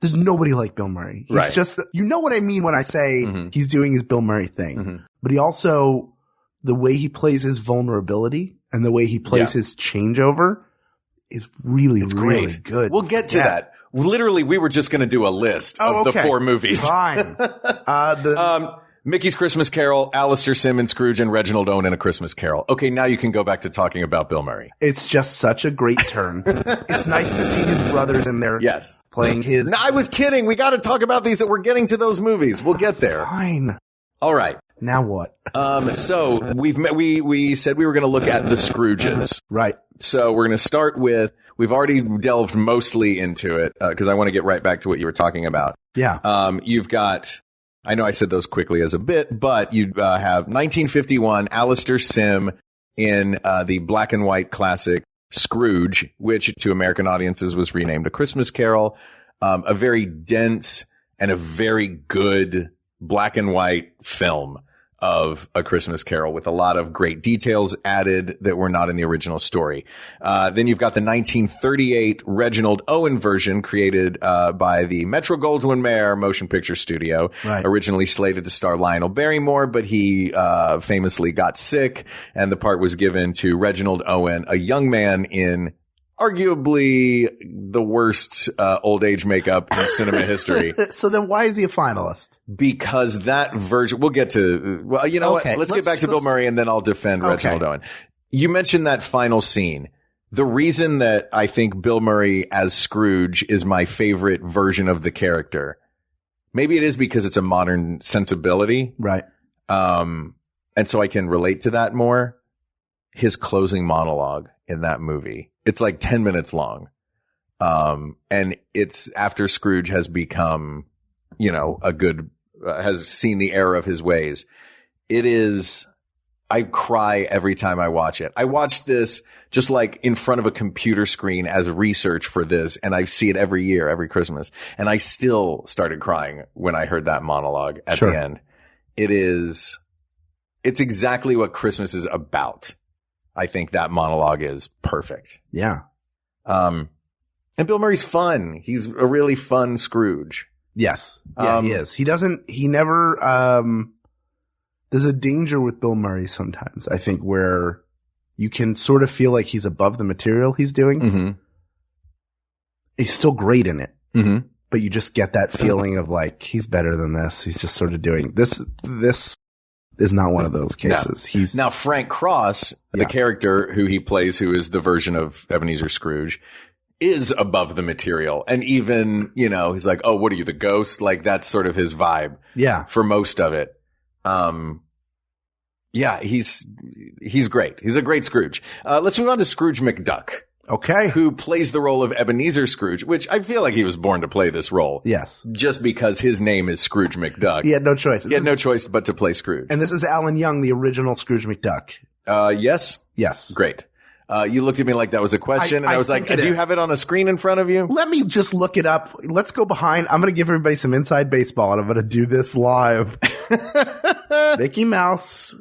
there's nobody like Bill Murray. He's just, you know what I mean when I say he's doing his Bill Murray thing. But he also, the way he plays his vulnerability and the way he plays his changeover is really great. Good. We'll get to that. Literally, we were just going to do a list of the 4 movies. Fine. Mickey's Christmas Carol, Alistair Sim and Scrooge, and Reginald Owen in A Christmas Carol. Okay, now you can go back to talking about Bill Murray. It's just such a great turn. It's nice to see his brothers in there. Yes. Playing his. No, I was kidding. We got to talk about these. We're getting to those movies. We'll get there. Fine. All right. Now what? So we said we were going to look at the Scrooges. Right. So we're going to start with, we've already delved mostly into it, because I want to get right back to what you were talking about. Yeah. You've got, I know I said those quickly as a bit, but you have 1951, Alistair Sim in the black and white classic Scrooge, which to American audiences was renamed A Christmas Carol. A very dense and a very good black and white film of A Christmas Carol with a lot of great details added that were not in the original story. Then you've got the 1938 Reginald Owen version created by the Metro-Goldwyn-Mayer Motion Picture Studio. Right. Originally slated to star Lionel Barrymore, but he famously got sick, and the part was given to Reginald Owen, a young man in arguably the worst old age makeup in cinema history. So then why is he a finalist? Because that version, we'll get to, well, you know Okay, what? Let's get back to Bill Murray and then I'll defend Reginald Owen. You mentioned that final scene. The reason that I think Bill Murray as Scrooge is my favorite version of the character, maybe it is because it's a modern sensibility. Right. And so I can relate to that more. His closing monologue in that movie. It's like 10 minutes long. And it's after Scrooge has become, you know, has seen the error of his ways. It is, I cry every time I watch it. I watch this just like in front of a computer screen as research for this, and I see it every year, every Christmas. And I still started crying when I heard that monologue at the end. It's exactly what Christmas is about. I think that monologue is perfect. Yeah. And Bill Murray's fun. He's a really fun Scrooge. Yes. Yeah, he is. He never, there's a danger with Bill Murray sometimes, I think, where you can sort of feel like he's above the material he's doing. Mm-hmm. He's still great in it. Mm-hmm. But you just get that feeling of like, he's better than this. He's just sort of doing this is not one of those cases. No. Now Frank Cross, the character who he plays, who is the version of Ebenezer Scrooge, is above the material. And even, you know, he's like, oh, what are you, the ghost? Like that's sort of his vibe. Yeah. For most of it. Yeah, he's great. He's a great Scrooge. Let's move on to Scrooge McDuck. Okay. Who plays the role of Ebenezer Scrooge, which I feel like he was born to play this role. Yes. Just because his name is Scrooge McDuck. He had no choice. He had no choice but to play Scrooge. And this is Alan Young, the original Scrooge McDuck. Yes. Yes. Great. You looked at me like that was a question, and I was like, do you have it on a screen in front of you? Let me just look it up. Let's go behind. I'm going to give everybody some inside baseball, and I'm going to do this live. Mickey Mouse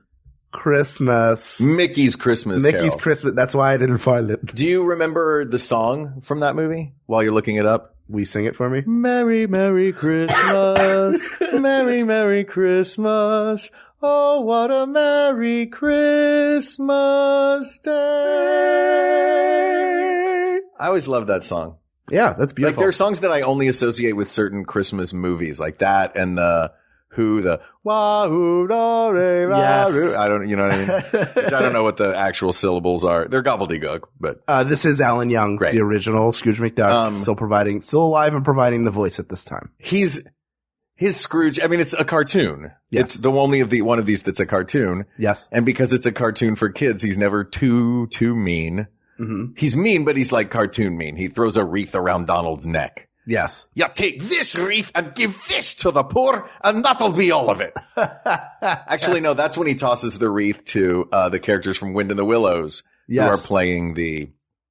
Christmas. Mickey's Christmas Carol. Mickey's Christmas. That's why I didn't find it. Do you remember the song from that movie while you're looking it up? Will you sing it for me? Merry, Merry Christmas. Merry, Merry Christmas. Oh, what a Merry Christmas day. I always love that song. Yeah, that's beautiful. Like there are songs that I only associate with certain Christmas movies, like that and the wah-hoo, da, re, ra, Yes. roo. You know what I mean? I don't know what the actual syllables are. They're gobbledygook, but. This is Alan Young, Great. the original Scrooge McDuck, still alive and providing the voice at this time. His Scrooge, I mean, it's a cartoon. Yes. It's the only of one of these that's a cartoon. Yes. And because it's a cartoon for kids, he's never too mean. Mm-hmm. He's mean, but he's like cartoon mean. He throws a wreath around Donald's neck. Yes. You take this wreath and give this to the poor, and that'll be all of it. Actually, no, that's when he tosses the wreath to the characters from Wind in the Willows who are playing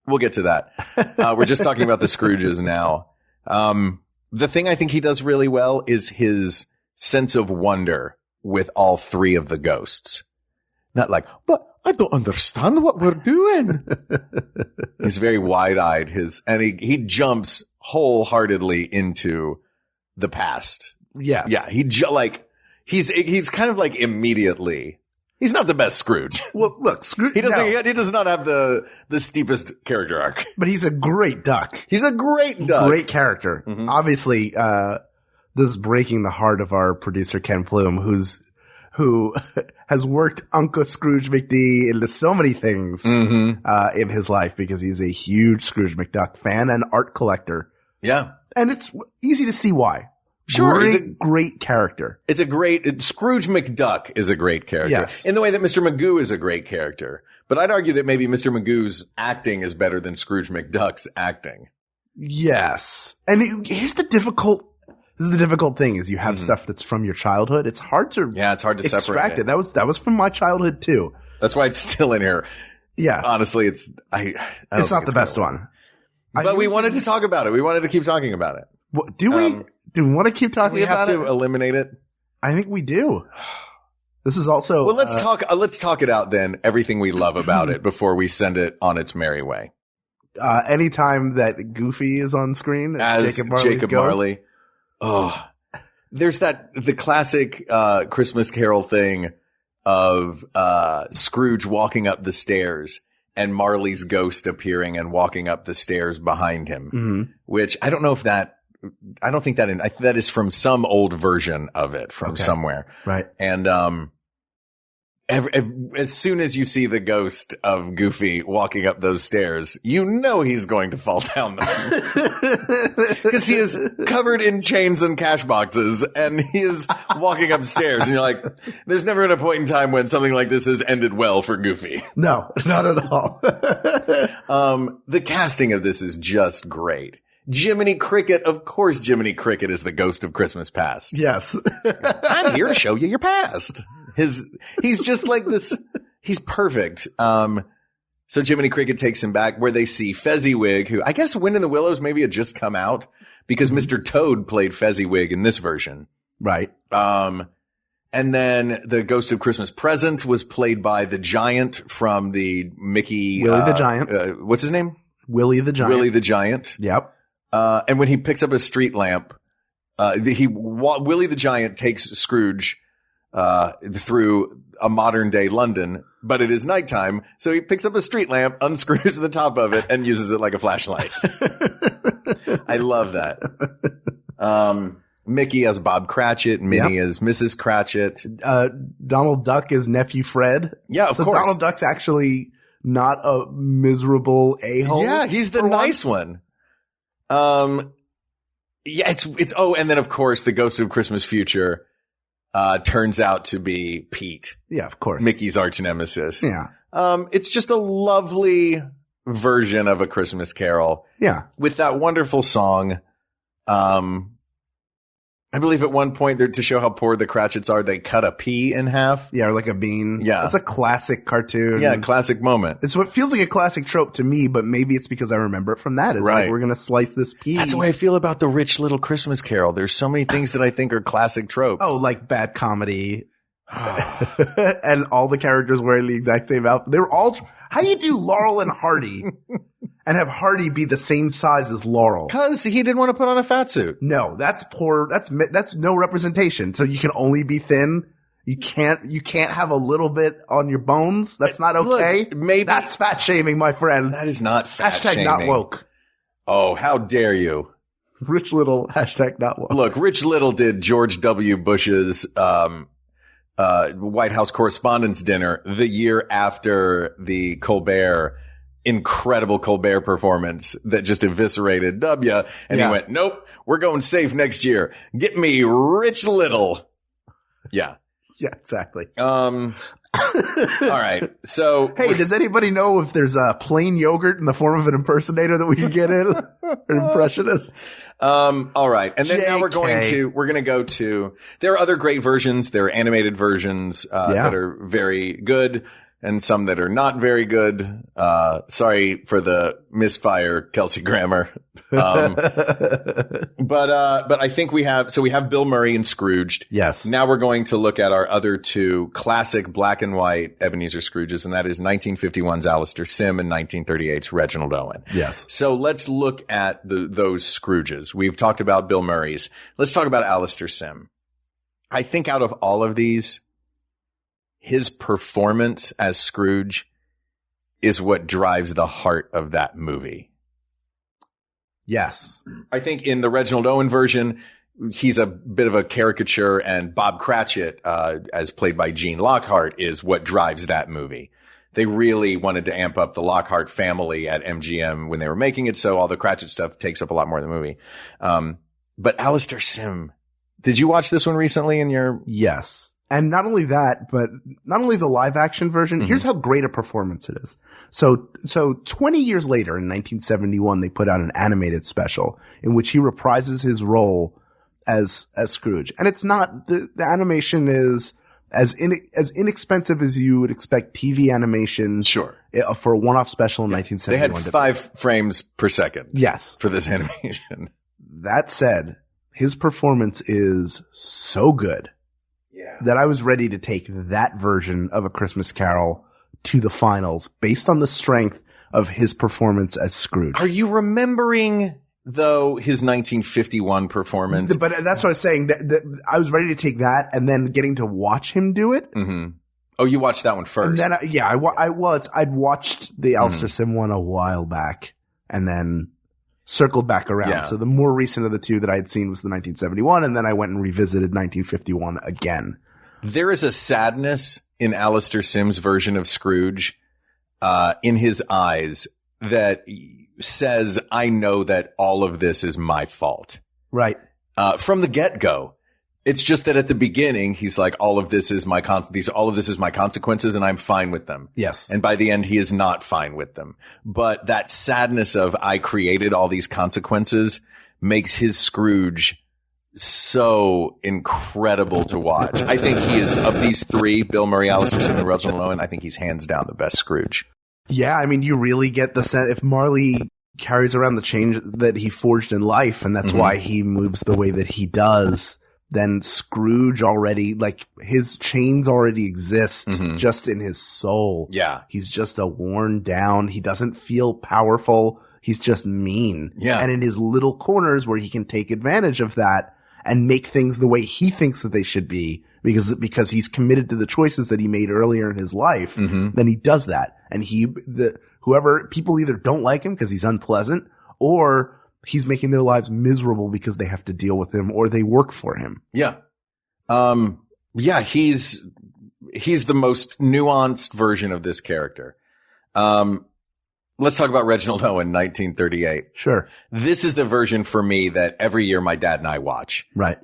we'll get to that. We're just talking about the Scrooges now. The thing I think he does really well is his sense of wonder with all three of the ghosts. Not like, but I don't understand what we're doing. He's very wide-eyed. And he jumps wholeheartedly into the past. Yes. Yeah. He's kind of like immediately. He's not the best Scrooge. Well, look, Scrooge. He does not have the steepest character arc. But he's a great duck. He's a great duck. Great character. Mm-hmm. Obviously, this is breaking the heart of our producer, Ken Plume, who has worked Uncle Scrooge McD into so many things in his life because he's a huge Scrooge McDuck fan and art collector. Yeah. And it's easy to see why. Sure. Great character. Scrooge McDuck is a great character. Yes. In the way that Mr. Magoo is a great character. But I'd argue that maybe Mr. Magoo's acting is better than Scrooge McDuck's acting. Yes. And here's the difficult thing is you have stuff that's from your childhood. It's hard to separate extract it. That was from my childhood too. That's why it's still in here. Yeah. Honestly, it's not the best one. But we wanted to talk about it. We wanted to keep talking about it. What, do we want to keep talking about it? Do we have to eliminate it? I think we do. This is also well. Let's talk it out then. Everything we love about it before we send it on its merry way. Anytime that Goofy is on screen as Jacob Marley. Oh, there's the classic Christmas Carol thing of Scrooge walking up the stairs and Marley's ghost appearing and walking up the stairs behind him, which I don't know if that. I don't think that is from some old version of it from somewhere. Right. And, as soon as you see the ghost of Goofy walking up those stairs, you know he's going to fall down them. Because he is covered in chains and cash boxes, and he is walking upstairs, and you're like, there's never been a point in time when something like this has ended well for Goofy. No, not at all. The casting of this is just great. Jiminy Cricket, of course Jiminy Cricket is the ghost of Christmas past. Yes. I'm here to show you your past. He's just like this. He's perfect. So Jiminy Cricket takes him back where they see Fezziwig, who I guess Wind in the Willows maybe had just come out because Mr. Toad played Fezziwig in this version. Right. And then the Ghost of Christmas Present was played by the giant from the Mickey. Willie the Giant. What's his name? Willie the Giant. Willie the Giant. Yep. And when he picks up a street lamp, Willie the Giant takes Scrooge through a modern day London, but it is nighttime, so he picks up a street lamp, unscrews the top of it, and uses it like a flashlight. I love that. Mickey as Bob Cratchit, Minnie as Mrs. Cratchit. Donald Duck is nephew Fred. Yeah, of course. Donald Duck's actually not a miserable a-hole. Yeah, he's the nice one. Yeah, and then of course the Ghost of Christmas Future turns out to be Pete. Yeah, of course. Mickey's arch nemesis. Yeah. It's just a lovely version of A Christmas Carol. Yeah. With that wonderful song. I believe at one point, to show how poor the Cratchits are, they cut a pea in half. Yeah, or like a bean. Yeah. It's a classic cartoon. Yeah, classic moment. It's what feels like a classic trope to me, but maybe it's because I remember it from that. It's like, we're going to slice this pea. That's the way I feel about the Rich Little Christmas Carol. There's so many things that I think are classic tropes. Oh, like bad comedy. And all the characters wearing the exact same outfit. They're all, how do you do Laurel and Hardy and have Hardy be the same size as Laurel? Because he didn't want to put on a fat suit. No, that's poor. That's no representation. So you can only be thin. You can't have a little bit on your bones. That's not okay. Look, maybe that's fat shaming, my friend. That is not fat shaming. Hashtag not woke. Oh, how dare you? Rich Little, hashtag not one. Look, Rich Little did George W. Bush's White House Correspondents' Dinner the year after the incredible Colbert performance that just eviscerated W. And he went, nope, we're going safe next year. Get me Rich Little. Yeah. Yeah, exactly. All right. So, hey, does anybody know if there's a plain yogurt in the form of an impersonator that we can get in? An impressionist? All right. And then now we're going to go to, there are other great versions. There are animated versions, that are very good and some that are not very good. Sorry for the misfire, Kelsey Grammer. But I think we have Bill Murray in Scrooged. Yes. Now we're going to look at our other two classic black and white Ebenezer Scrooges, and that is 1951's Alistair Sim and 1938's Reginald Owen. Yes. So let's look at those Scrooges. We've talked about Bill Murray's. Let's talk about Alistair Sim. I think out of all of these, his performance as Scrooge is what drives the heart of that movie. Yes. I think in the Reginald Owen version, he's a bit of a caricature, and Bob Cratchit, as played by Gene Lockhart, is what drives that movie. They really wanted to amp up the Lockhart family at MGM when they were making it, so all the Cratchit stuff takes up a lot more of the movie. But Alistair Sim, did you watch this one recently in your... Yes. And not only that, but not only the live action version, here's how great a performance it is. So 20 years later in 1971, they put out an animated special in which he reprises his role as Scrooge. And it's not, the animation is as inexpensive as you would expect TV animation. Sure. For a one-off special in 1971. They had 5 frames per second. Yes. For this animation. That said, his performance is so good. That I was ready to take that version of A Christmas Carol to the finals based on the strength of his performance as Scrooge. Are you remembering, though, his 1951 performance? But that's what I was saying. That I was ready to take that and then getting to watch him do it. Mm-hmm. Oh, you watched that one first. And then, I'd watched the Alistair Sim one a while back and then circled back around. Yeah. So the more recent of the two that I had seen was the 1971, and then I went and revisited 1951 again. There is a sadness in Alistair Sim's version of Scrooge, in his eyes that says, I know that all of this is my fault. Right. From the get-go. It's just that at the beginning, he's like, all of this is my consequences, and I'm fine with them. Yes. And by the end, he is not fine with them. But that sadness of, I created all these consequences, makes his Scrooge so incredible to watch. I think he is, of these three, Bill Murray, Alistair Sim, and Reginald Owen, I think he's hands down the best Scrooge. Yeah, I mean, you really get the sense, if Marley carries around the change that he forged in life, and that's why he moves the way that he does, then Scrooge already, like, his chains already exist just in his soul. Yeah. He's just a worn down, he doesn't feel powerful, he's just mean. Yeah. And in his little corners where he can take advantage of that and make things the way he thinks that they should be, because he's committed to the choices that he made earlier in his life, then he does that. And people either don't like him because he's unpleasant, or he's making their lives miserable because they have to deal with him or they work for him. Yeah. He's the most nuanced version of this character. Let's talk about Reginald Owen, 1938. Sure. This is the version for me that every year my dad and I watch. Right.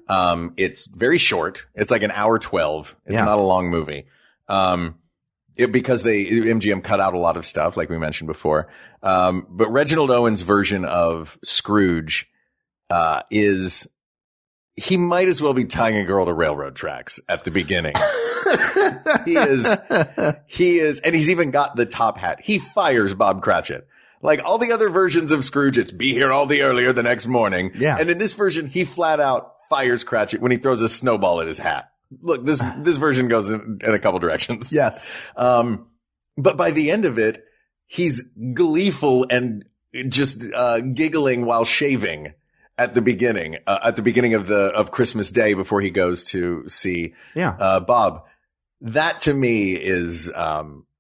It's very short. It's like an hour 12. It's not a long movie. Because MGM cut out a lot of stuff, like we mentioned before. But Reginald Owen's version of Scrooge, he might as well be tying a girl to railroad tracks at the beginning. He is, and he's even got the top hat. He fires Bob Cratchit. Like all the other versions of Scrooge, it's be here all the earlier the next morning. Yeah. And in this version, he flat out fires Cratchit when he throws a snowball at his hat. Look, this version goes in a couple directions. Yes. But by the end of it, he's gleeful and just, giggling while shaving at the beginning of Christmas Day before he goes to see, Bob. That to me is,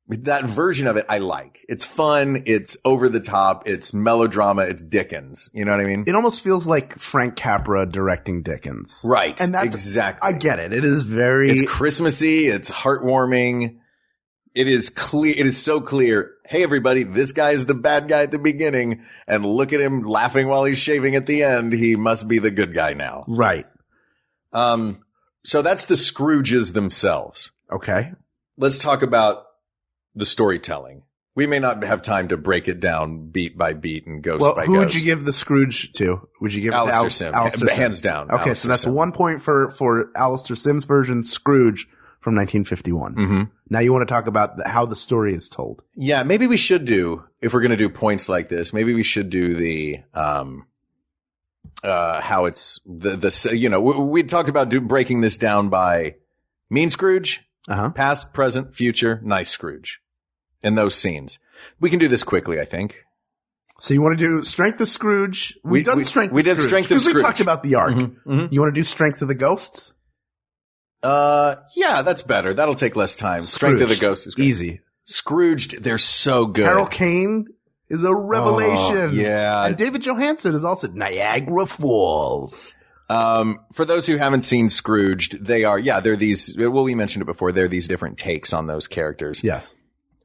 that version of it I like. It's fun. It's over the top. It's melodrama. It's Dickens. You know what I mean? It almost feels like Frank Capra directing Dickens. Right. And that's exactly. I get it. It is very. It's Christmassy. It's heartwarming. It is clear. It is so clear. Hey, everybody, this guy is the bad guy at the beginning, and look at him laughing while he's shaving at the end. He must be the good guy now. Right. So that's the Scrooges themselves. Okay. Let's talk about the storytelling. We may not have time to break it down beat by beat and ghost by ghost. Who would you give the Scrooge to? Would you give Alistair it to Sim? Alistair Sim? Hands down. Okay, so that's 1 point for Alistair Sim's version, Scrooge from 1951. Mm-hmm. Now you want to talk about how the story is told. Yeah, maybe we should do, if we're going to do points like this, maybe we should do the how it's we talked about breaking this down by mean Scrooge, past, present, future, nice Scrooge, in those scenes. We can do this quickly, I think. So you want to do Strength of Scrooge? We did Strength of Scrooge. Because we talked about the arc. Mm-hmm, mm-hmm. You want to do Strength of the Ghosts? Yeah, that's better. That'll take less time. Strength of the Ghosts is great. Easy. Scrooged, they're so good. Carol Kane is a revelation. Yeah. And David Johansen is also Niagara Falls. For those who haven't seen Scrooged, they're these, well, we mentioned it before, they're these different takes on those characters. Yes.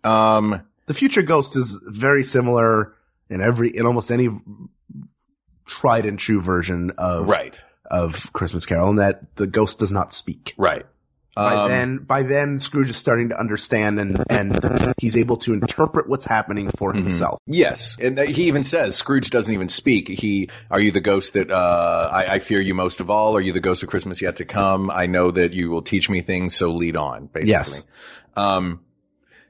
The Future Ghost is very similar in almost any tried and true version of Christmas Carol, in that the ghost does not speak. Right. By then, Scrooge is starting to understand and he's able to interpret what's happening for himself. Yes. And he even says, Scrooge doesn't even speak. Are you the ghost that, I fear you most of all? Are you the ghost of Christmas yet to come? I know that you will teach me things, so lead on, basically. Yes.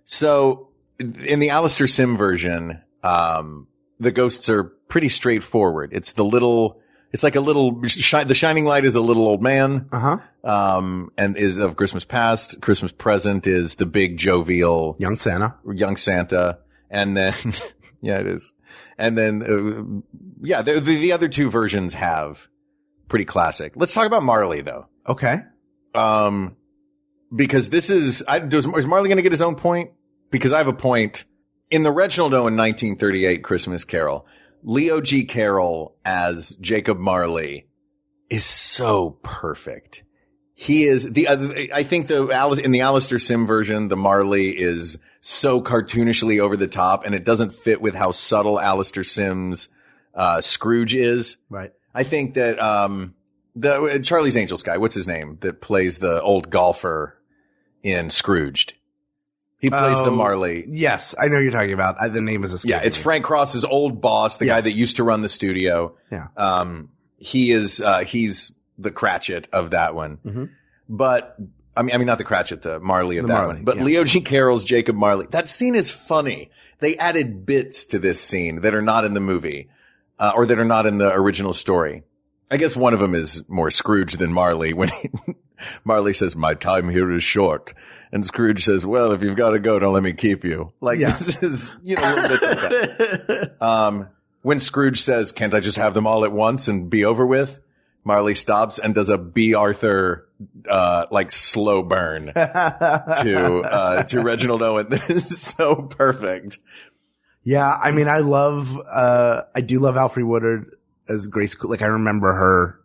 So in the Alistair Sim version, the ghosts are pretty straightforward. It's like a little, the shining light is a little old man. And is of Christmas past. Christmas present is the big jovial young Santa. And then, yeah, it is. And then, the other two versions have pretty classic. Let's talk about Marley though. Okay. Because is Marley going to get his own point? Because I have a point. In the Reginald Owen 1938 Christmas Carol, Leo G. Carroll as Jacob Marley is so perfect. He is I think in the Alistair Sim version, the Marley is so cartoonishly over the top, and it doesn't fit with how subtle Alistair Sim's Scrooge is. Right. I think that the Charlie's Angels guy, what's his name, that plays the old golfer in Scrooged. He plays the Marley. Yes, I know you're talking about. The name is escaping. Yeah, it's Frank Cross's old boss, the guy that used to run the studio. Yeah. He's the Cratchit of that one. Mm-hmm. But I mean not the Cratchit, the Marley of that Marley, one. But yeah. Leo G. Carroll's Jacob Marley. That scene is funny. They added bits to this scene that are not in the movie, or that are not in the original story. I guess one of them is more Scrooge than Marley when Marley says, "My time here is short." And Scrooge says, "Well, if you've got to go, don't let me keep you." This is, little bits like that. When Scrooge says, "Can't I just have them all at once and be over with?" Marley stops and does a B. Arthur, slow burn to Reginald Owen. That is so perfect. Yeah. I mean, I do love Alfre Woodard as Grace. Like, I remember her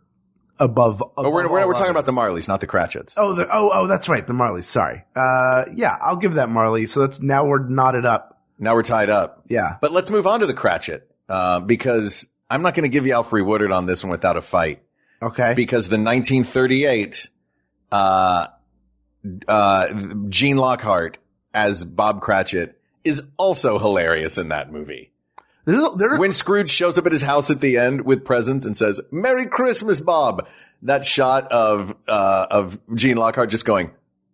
above we're talking about the Marleys, not the Cratchits. Oh, that's right. The Marleys. Sorry. Yeah, I'll give that Marley. So now we're knotted up. Now we're tied up. Yeah. But let's move on to the Cratchit, because I'm not going to give you Alfre Woodard on this one without a fight. Okay. Because the 1938, Gene Lockhart as Bob Cratchit is also hilarious in that movie. When Scrooge shows up at his house at the end with presents and says, "Merry Christmas, Bob," that shot of Gene Lockhart just going,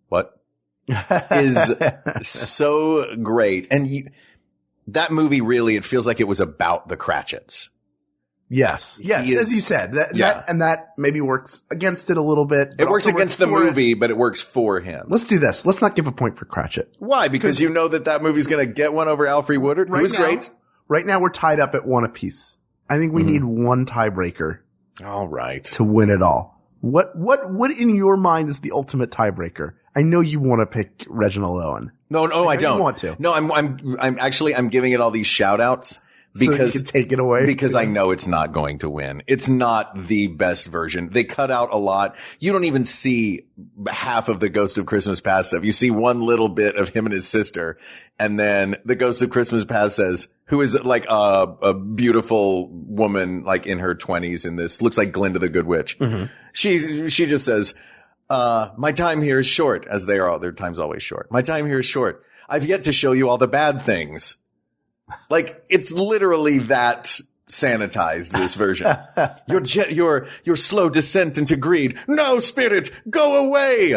"What?" is so great. And that movie really, it feels like it was about the Cratchits. Yes, as you said, that maybe works against it a little bit. It works against the movie, but it works for him. Let's do this. Let's not give a point for Cratchit. Why? Because you know that movie's going to get one over Alfre Woodard, who was great. Right now, we're tied up at one apiece. I think we need one tiebreaker. All right. To win it all. What in your mind is the ultimate tiebreaker? I know you want to pick Reginald Owen. No, I don't. You want to. No, I'm giving it all these shout outs because so you can take it away. Because I know it's not going to win. It's not the best version. They cut out a lot. You don't even see half of the Ghost of Christmas Past stuff. You see one little bit of him and his sister. And then the Ghost of Christmas Past says, who is like a beautiful woman, like in her 20s in this, looks like Glinda the Good Witch. Mm-hmm. She just says, my time here is short, as they are all, their time's always short. My time here is short. I've yet to show you all the bad things. Like, it's literally that sanitized, this version. Your slow descent into greed. No, spirit, go away.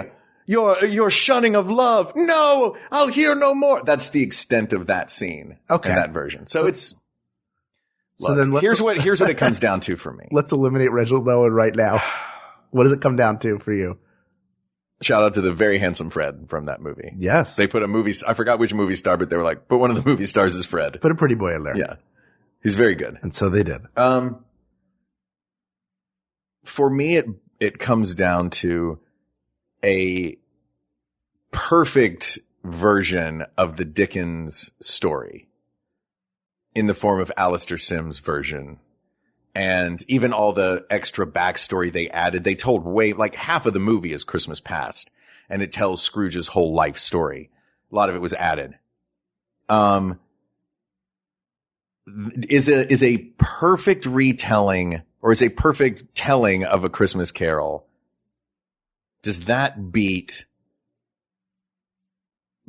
Your shunning of love. No, I'll hear no more. That's the extent of that scene. Okay. In that version. So it's, so then here's what it comes down to for me. Let's eliminate Reginald Owen right now. What does it come down to for you? Shout out to the very handsome Fred from that movie. Yes. They put I forgot which movie star, but they were like, but one of the movie stars is Fred. Put a pretty boy in there. Yeah. He's very good. And so they did. For me, it comes down to a perfect version of the Dickens story in the form of Alistair Sim's version. And even all the extra backstory they added, they told like half of the movie is Christmas Past, and it tells Scrooge's whole life story. A lot of it was added. Is a perfect retelling, or is a perfect telling of A Christmas Carol. Does that beat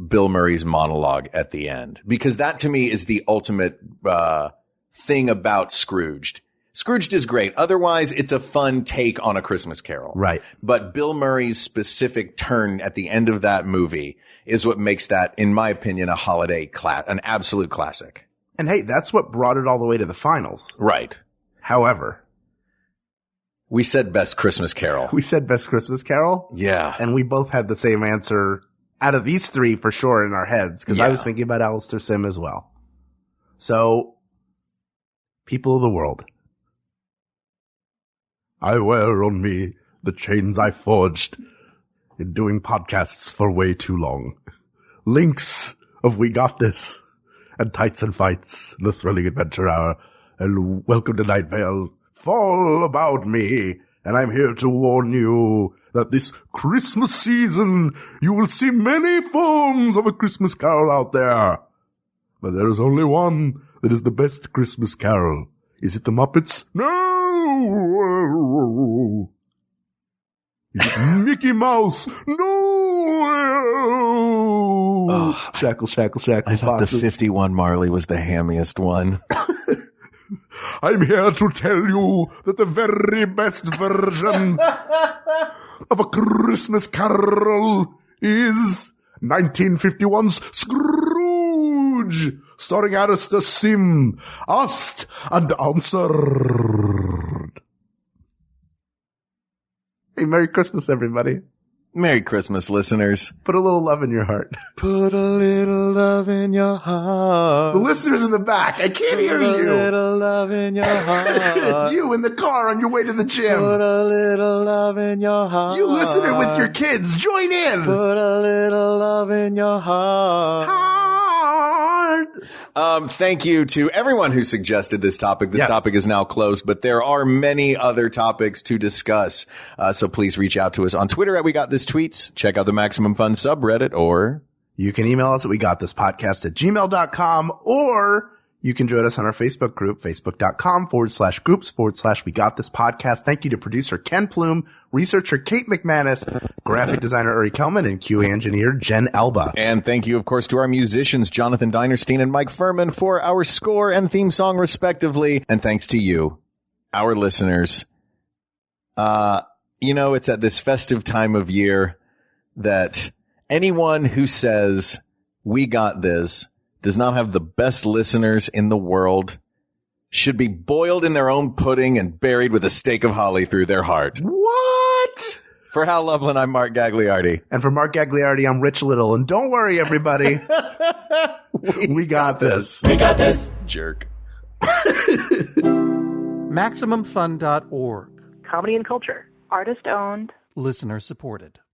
Bill Murray's monologue at the end? Because that to me is the ultimate, thing about Scrooged. Scrooged is great. Otherwise, it's a fun take on A Christmas Carol. Right. But Bill Murray's specific turn at the end of that movie is what makes that, in my opinion, a holiday an absolute classic. And hey, that's what brought it all the way to the finals. Right. However, we said Best Christmas Carol. We said Best Christmas Carol. Yeah. And we both had the same answer out of these three for sure in our heads, because I was thinking about Alistair Sim as well. So, people of the world, I wear on me the chains I forged in doing podcasts for way too long. Links of We Got This, and Tights and Fights, The Thrilling Adventure Hour, and Welcome to Night Vale fall about me. And I'm here to warn you that this Christmas season, you will see many forms of A Christmas Carol out there. But there is only one that is the best Christmas Carol. Is it the Muppets? No! Is it Mickey Mouse? No! Oh, shackle, shackle, shackle. I thought the 51 Marley was the hammiest one. I'm here to tell you that the very best version of A Christmas Carol is 1951's Scrooge, starring Alistair Sim, asked and answered. Hey, Merry Christmas, everybody. Merry Christmas, listeners. Put a little love in your heart. Put a little love in your heart. The listeners in the back, I can't hear you. Put a little love in your heart. You in the car on your way to the gym. Put a little love in your heart. You listening with your kids, join in. Put a little love in your heart. Thank you to everyone who suggested this topic. This topic is now closed, but there are many other topics to discuss. So please reach out to us on Twitter at We Got This Tweets. Check out the Maximum Fun subreddit, or you can email us at wegotThisPodcast@gmail.com, or you can join us on our Facebook group, facebook.com/groups/We Got This Podcast. Thank you to producer Ken Plume, researcher Kate McManus, graphic designer Uri Kelman, and QA engineer Jen Elba. And thank you, of course, to our musicians, Jonathan Dinerstein and Mike Furman, for our score and theme song, respectively. And thanks to you, our listeners. It's at this festive time of year that anyone who says, we got this, does not have the best listeners in the world, should be boiled in their own pudding and buried with a stake of holly through their heart. What? For Hal Lublin, I'm Mark Gagliardi. And for Mark Gagliardi, I'm Rich Little. And don't worry, everybody. we got this. We got this. Jerk. MaximumFun.org. Comedy and culture. Artist owned. Listener supported.